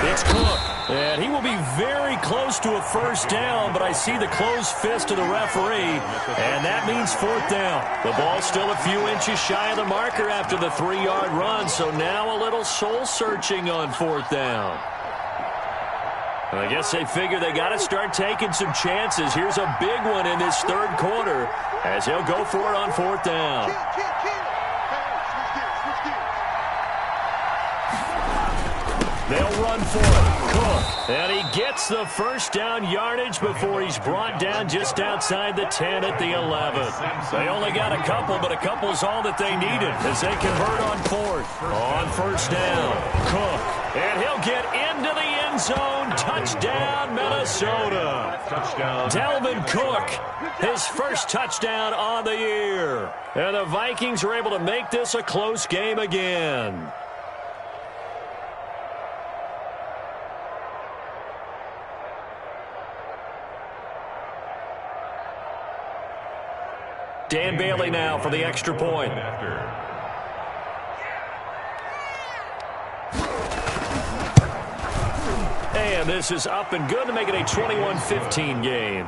It's Cook. And he will be very close to a first down, but I see the closed fist of the referee, and that means 4th down. The ball's still a few inches shy of the marker after the 3-yard run, so now a little soul-searching on 4th down. I guess they figure they got to start taking some chances. Here's a big one in this 3rd quarter as he'll go for it on 4th down. They'll run for it. Cook. And he gets the first down yardage before he's brought down just outside the 10 at the 11. They only got a couple, but a couple's all that they needed as they convert on 4th. On first down, Cook. And he'll get into the end zone. Touchdown, Minnesota. Touchdown. Dalvin Cook, his first touchdown on the year. And the Vikings are able to make this a close game again. Dan Bailey now for the extra point. And this is up and good to make it a 21-15 game.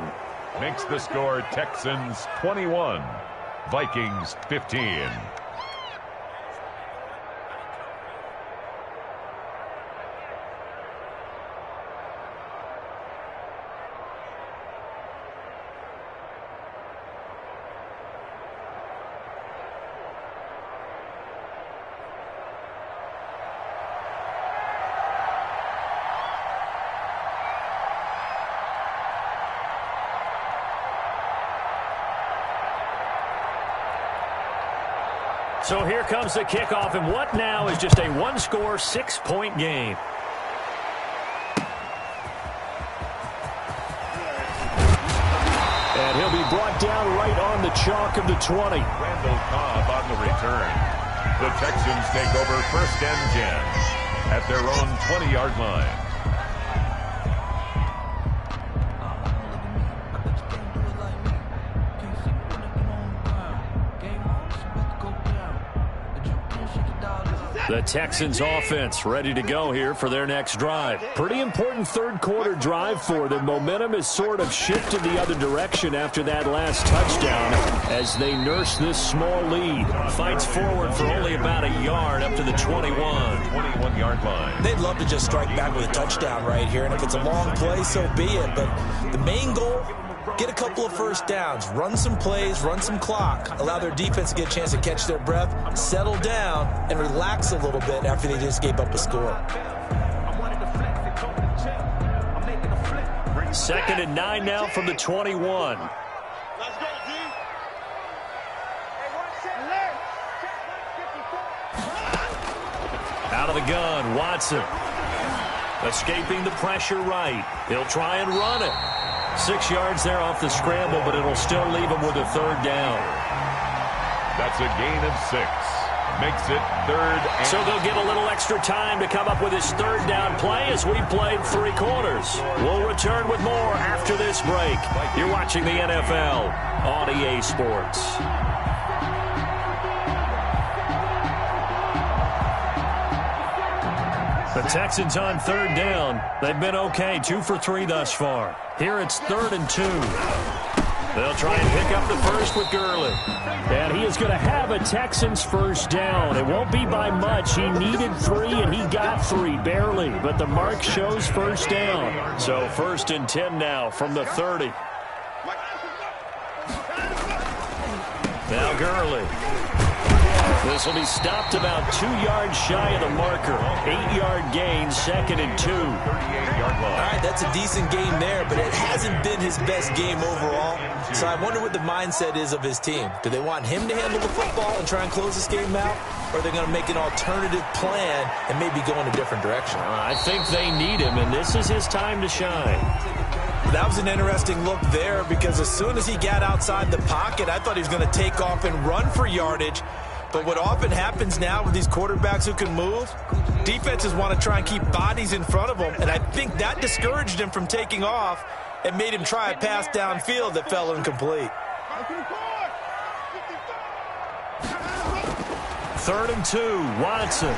Makes the score Texans 21, Vikings 15. So here comes the kickoff, and what now is just a one-score, 6-point game. And he'll be brought down right on the chalk of the 20. Randall Cobb on the return. The Texans take over 1st and 10 at their own 20-yard line. The Texans offense ready to go here for their next drive. Pretty important third quarter drive for them. Momentum has sort of shifted the other direction after that last touchdown as they nurse this small lead. Fights forward for only about a yard up to the 21-yard line. They'd love to just strike back with a touchdown right here, and if it's a long play, so be it. But the main goal, get a couple of first downs, run some plays, run some clock, allow their defense to get a chance to catch their breath, settle down, and relax a little bit after they just gave up a score. 2nd and 9 now from the 21. Out of the gun, Watson. Escaping the pressure right. He'll try and run it. 6 yards there off the scramble, but it'll still leave him with a third down. That's a gain of 6. Makes it 3rd and... So they'll get a little extra time to come up with his third down play as we played 3 quarters. We'll return with more after this break. You're watching the NFL on EA Sports. The Texans on third down. They've been okay, 2 for 3 thus far. Here it's 3rd and 2. They'll try and pick up the first with Gurley. And he is going to have a Texans first down. It won't be by much. He needed 3, and he got 3, barely. But the mark shows first down. So 1st and 10 now from the 30. Now Gurley. This will be stopped about 2 yards shy of the marker. 8-yard gain, 2nd and 2. 38-yard line. All right, that's a decent game there, but it hasn't been his best game overall. So I wonder what the mindset is of his team. Do they want him to handle the football and try and close this game out? Or are they going to make an alternative plan and maybe go in a different direction? I think they need him, and this is his time to shine. That was an interesting look there because as soon as he got outside the pocket, I thought he was going to take off and run for yardage. But what often happens now with these quarterbacks who can move, defenses want to try and keep bodies in front of them, and I think that discouraged him from taking off and made him try a pass downfield that fell incomplete. 3rd and 2, Watson.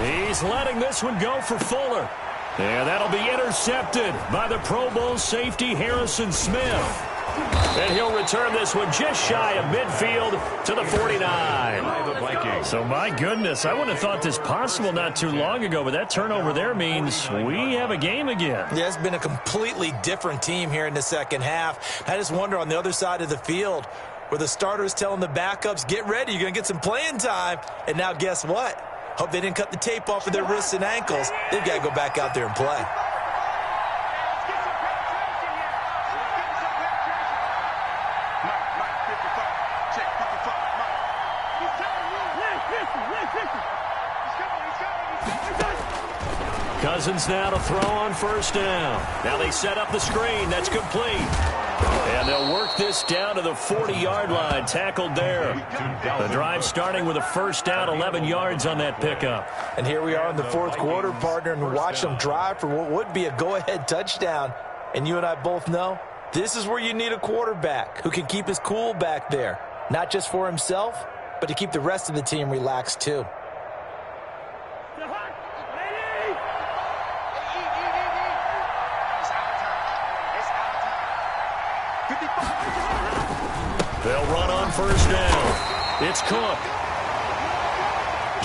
He's letting this one go for Fuller. And that'll be intercepted by the Pro Bowl safety Harrison Smith. And he'll return this one just shy of midfield to the 49. So, my goodness, I wouldn't have thought this possible not too long ago, but that turnover there means we have a game again. Yeah, it's been a completely different team here in the second half. I just wonder on the other side of the field where the starters telling the backups, get ready, you're going to get some playing time. And now guess what? Hope they didn't cut the tape off of their wrists and ankles. They've got to go back out there and play. Cousins now to throw on first down. Now they set up the screen. That's complete. And they'll work this down to the 40-yard line. Tackled there. The drive starting with a first down, 11 yards on that pickup. And here we are in the 4th quarter, partner, and watch them drive for what would be a go-ahead touchdown. And you and I both know this is where you need a quarterback who can keep his cool back there. Not just for himself, but to keep the rest of the team relaxed too. They'll run on first down. It's Cook.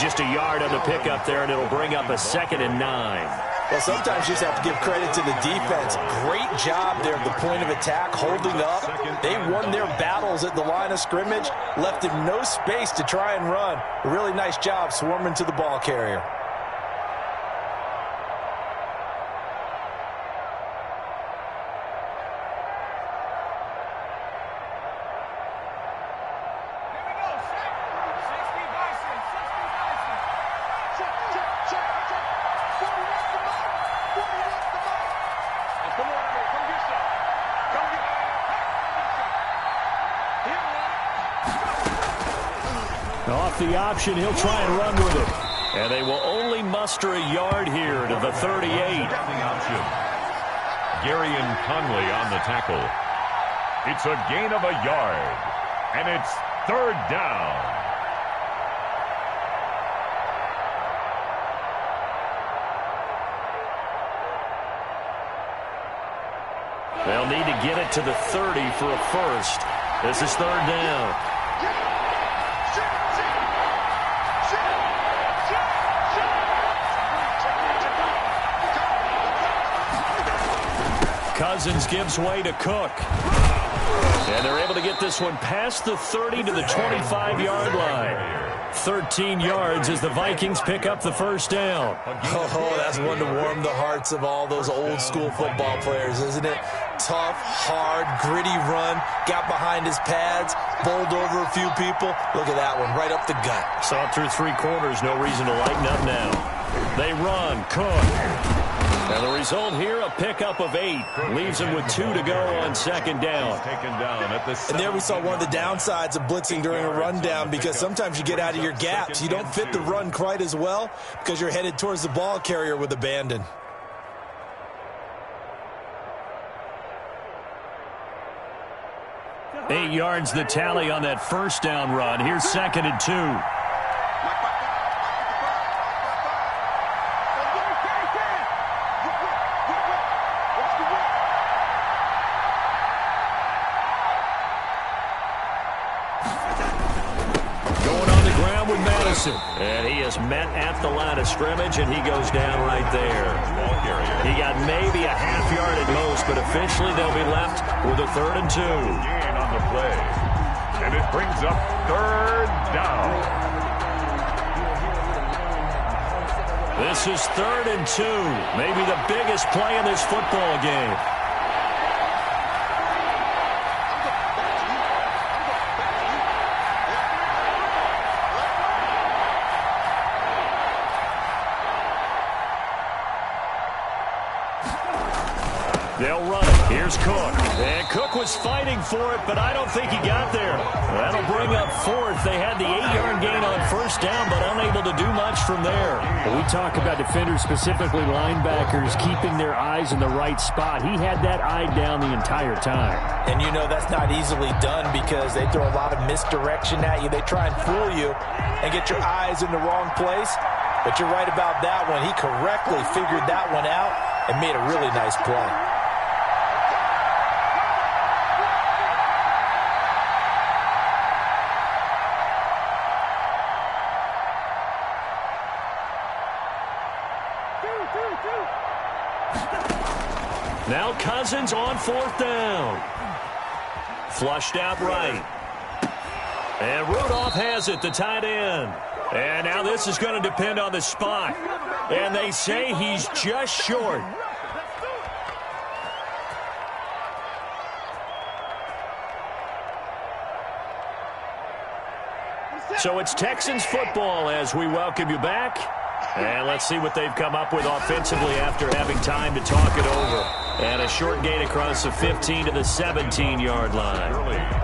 Just a yard on the pickup there, and it'll bring up a 2nd and 9. Well, sometimes you just have to give credit to the defense. Great job there at the point of attack, holding up. They won their battles at the line of scrimmage, left him no space to try and run. A really nice job swarming to the ball carrier. Off the option, he'll try and run with it. And they will only muster a yard here to the 38. The option. Gary and Conley on the tackle. It's a gain of a yard. And it's 3rd down. need to get it to the 30 for a first. This is third down. Cousins gives way to Cook. And they're able to get this one past the 30 to the 25-yard line. 13 yards as the Vikings pick up the first down. Oh, that's one to warm the hearts of all those old-school football players, isn't it? Tough, hard, gritty run, got behind his pads, bowled over a few people. Look at that one, right up the gut. Saw it through 3 quarters, no reason to lighten up now. They run, Cook. And the result here, a pickup of 8. Leaves him with 2 to go on second down. And there we saw one of the downsides of blitzing during a rundown, because sometimes you get out of your gaps. You don't fit the run quite as well because you're headed towards the ball carrier with abandon. Eight yards the tally on that first down run. Here's second and 2. And he is met at the line of scrimmage, and he goes down right there. He got maybe a half yard at most, but officially they'll be left with a 3rd and 2. Gain on the play. And it brings up third down. This is 3rd and 2. Maybe the biggest play in this football game. They'll run it. Here's Cook. And Cook was fighting for it, but I don't think he got there. That'll bring up 4th. They had the 8-yard gain on first down, but unable to do much from there. We talk about defenders, specifically linebackers, keeping their eyes in the right spot. He had that eye down the entire time. And you know that's not easily done because they throw a lot of misdirection at you. They try and fool you and get your eyes in the wrong place. But you're right about that one. He correctly figured that one out and made a really nice play. Now Cousins on 4th down. Flushed out right. And Rudolph has it, the tight end. And now this is going to depend on the spot. And they say he's just short. So it's Texans football as we welcome you back. And let's see what they've come up with offensively after having time to talk it over. And a short gain across the 15 to the 17-yard line.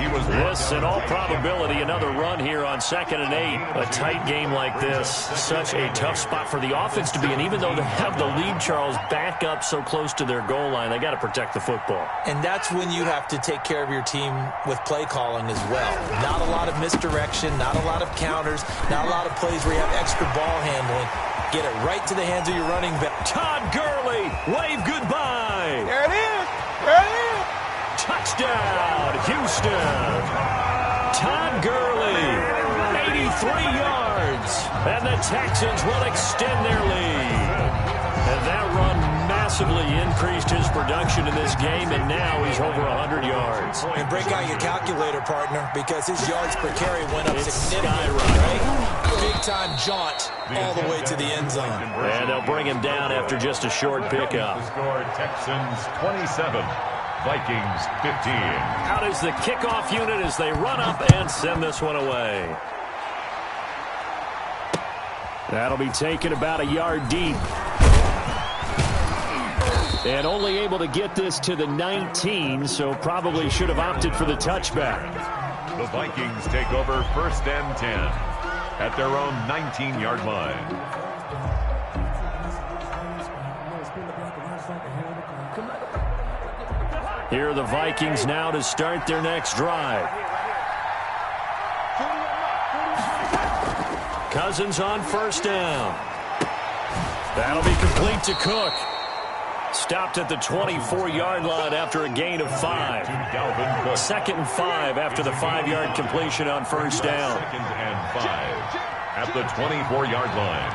This, in all probability, another run here on 2nd and 8. A tight game like this, such a tough spot for the offense to be in. Even though they have the lead, Charles, back up so close to their goal line, they got to protect the football. And that's when you have to take care of your team with play calling as well. Not a lot of misdirection, not a lot of counters, not a lot of plays where you have extra ball handling. Get it right to the hands of your running back. Todd Gurley, wave goodbye. There it is. There it is. Touchdown, Houston. Todd Gurley, 83 yards. And the Texans will extend their lead. And that run massively increased his production in this game, and now he's over 100 yards. And break out your calculator, partner, because his yards per carry went up significantly, right? Big-time jaunt all the way to the end zone. And they'll bring him down after just a short pickup. The score, Texans 27, Vikings 15. Out is the kickoff unit as they run up and send this one away. That'll be taken about a yard deep. And only able to get this to the 19, so probably should have opted for the touchback. The Vikings take over 1st and 10 at their own 19-yard line. Here are the Vikings now to start their next drive. Cousins on 1st down. That'll be complete to Cook. Stopped at the 24-yard line after a gain of 5. 2nd and 5 after the 5-yard completion on first down. 2nd and 5 at the 24-yard line.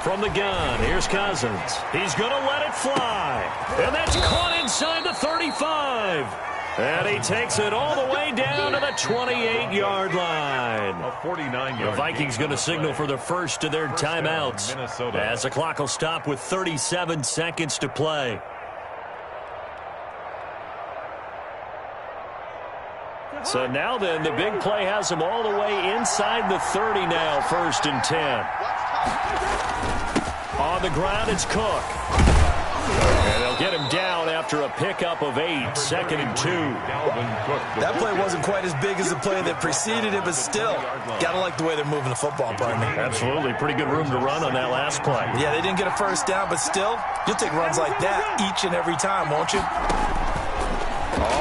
From the gun, here's Cousins. He's going to let it fly. And that's caught inside the 35. And he takes it all the way down to the 28-yard line. A 49-yard. The Vikings going to signal for the first of their timeouts as the clock will stop with 37 seconds to play. So now then, the big play has them all the way inside the 30 now, 1st and 10. On the ground, it's Cook. And they'll get him down after a pickup of 8, 2nd and 2. That play wasn't quite as big as the play that preceded it, but still, got to like the way they're moving the football, pardon me. Absolutely. Pretty good room to run on that last play. Yeah, they didn't get a first down, but still, you'll take runs like that each and every time, won't you?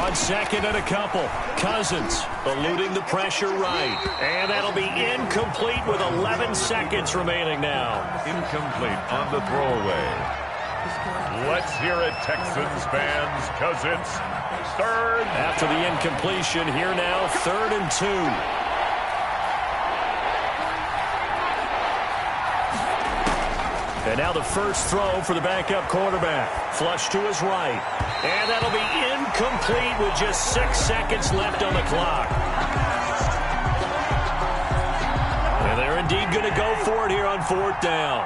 On 2nd and a couple. Cousins eluding the pressure right. And that'll be incomplete with 11 seconds remaining now. Incomplete on the throwaway. Let's hear it, Texans fans, because it's 3rd. After the incompletion, here now, 3rd and 2. And now the first throw for the backup quarterback. Flush to his right. And that'll be incomplete with just 6 seconds left on the clock. And they're indeed going to go for it here on 4th down.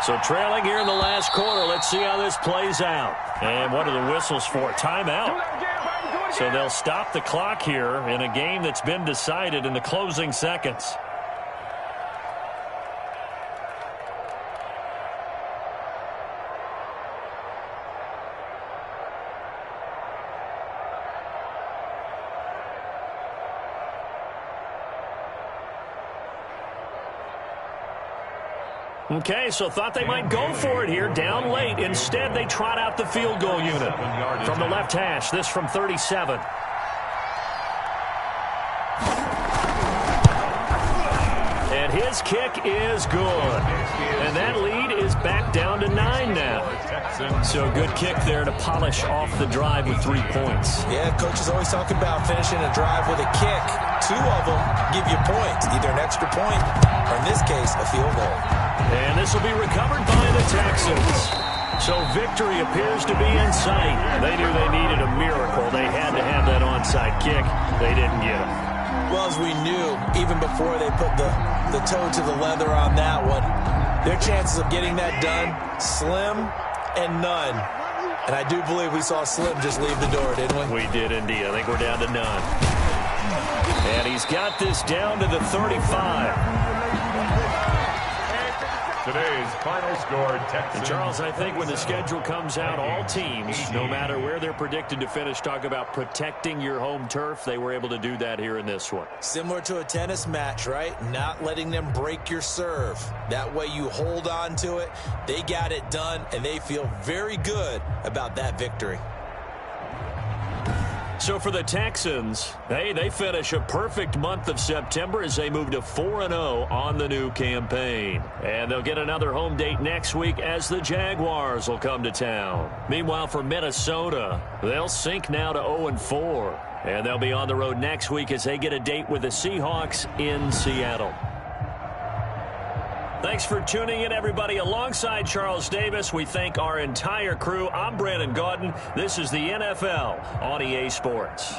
So trailing here in the last quarter. Let's see how this plays out. And what are the whistles for? Timeout. So they'll stop the clock here in a game that's been decided in the closing seconds. Okay, so thought they might go for it here, down late. Instead, they trot out the field goal unit. From the left hash, this from 37. And his kick is good. And that lead is back down to 9 now. So a good kick there to polish off the drive with 3 points. Yeah, coach is always talking about finishing a drive with a kick. 2 of them give you points, either an extra point or, in this case, a field goal. And this will be recovered by the Texans. So victory appears to be in sight. They knew they needed a miracle. They had to have that onside kick. They didn't get it. Well, as we knew, even before they put the toe to the leather on that one, their chances of getting that done, slim and none. And I do believe we saw Slim just leave the door, didn't we? We did indeed. I think we're down to none. And he's got this down to the 35. Today's final score, Texans. And Charles, I think when the schedule comes out, all teams, no matter where they're predicted to finish, talk about protecting your home turf. They were able to do that here in this one. Similar to a tennis match, right? Not letting them break your serve. That way you hold on to it. They got it done, and they feel very good about that victory. So for the Texans, hey, they finish a perfect month of September as they move to 4-0 on the new campaign. And they'll get another home date next week as the Jaguars will come to town. Meanwhile, for Minnesota, they'll sink now to 0-4. And they'll be on the road next week as they get a date with the Seahawks in Seattle. Thanks for tuning in, everybody. Alongside Charles Davis, we thank our entire crew. I'm Brandon Gaudin. This is the NFL on EA Sports.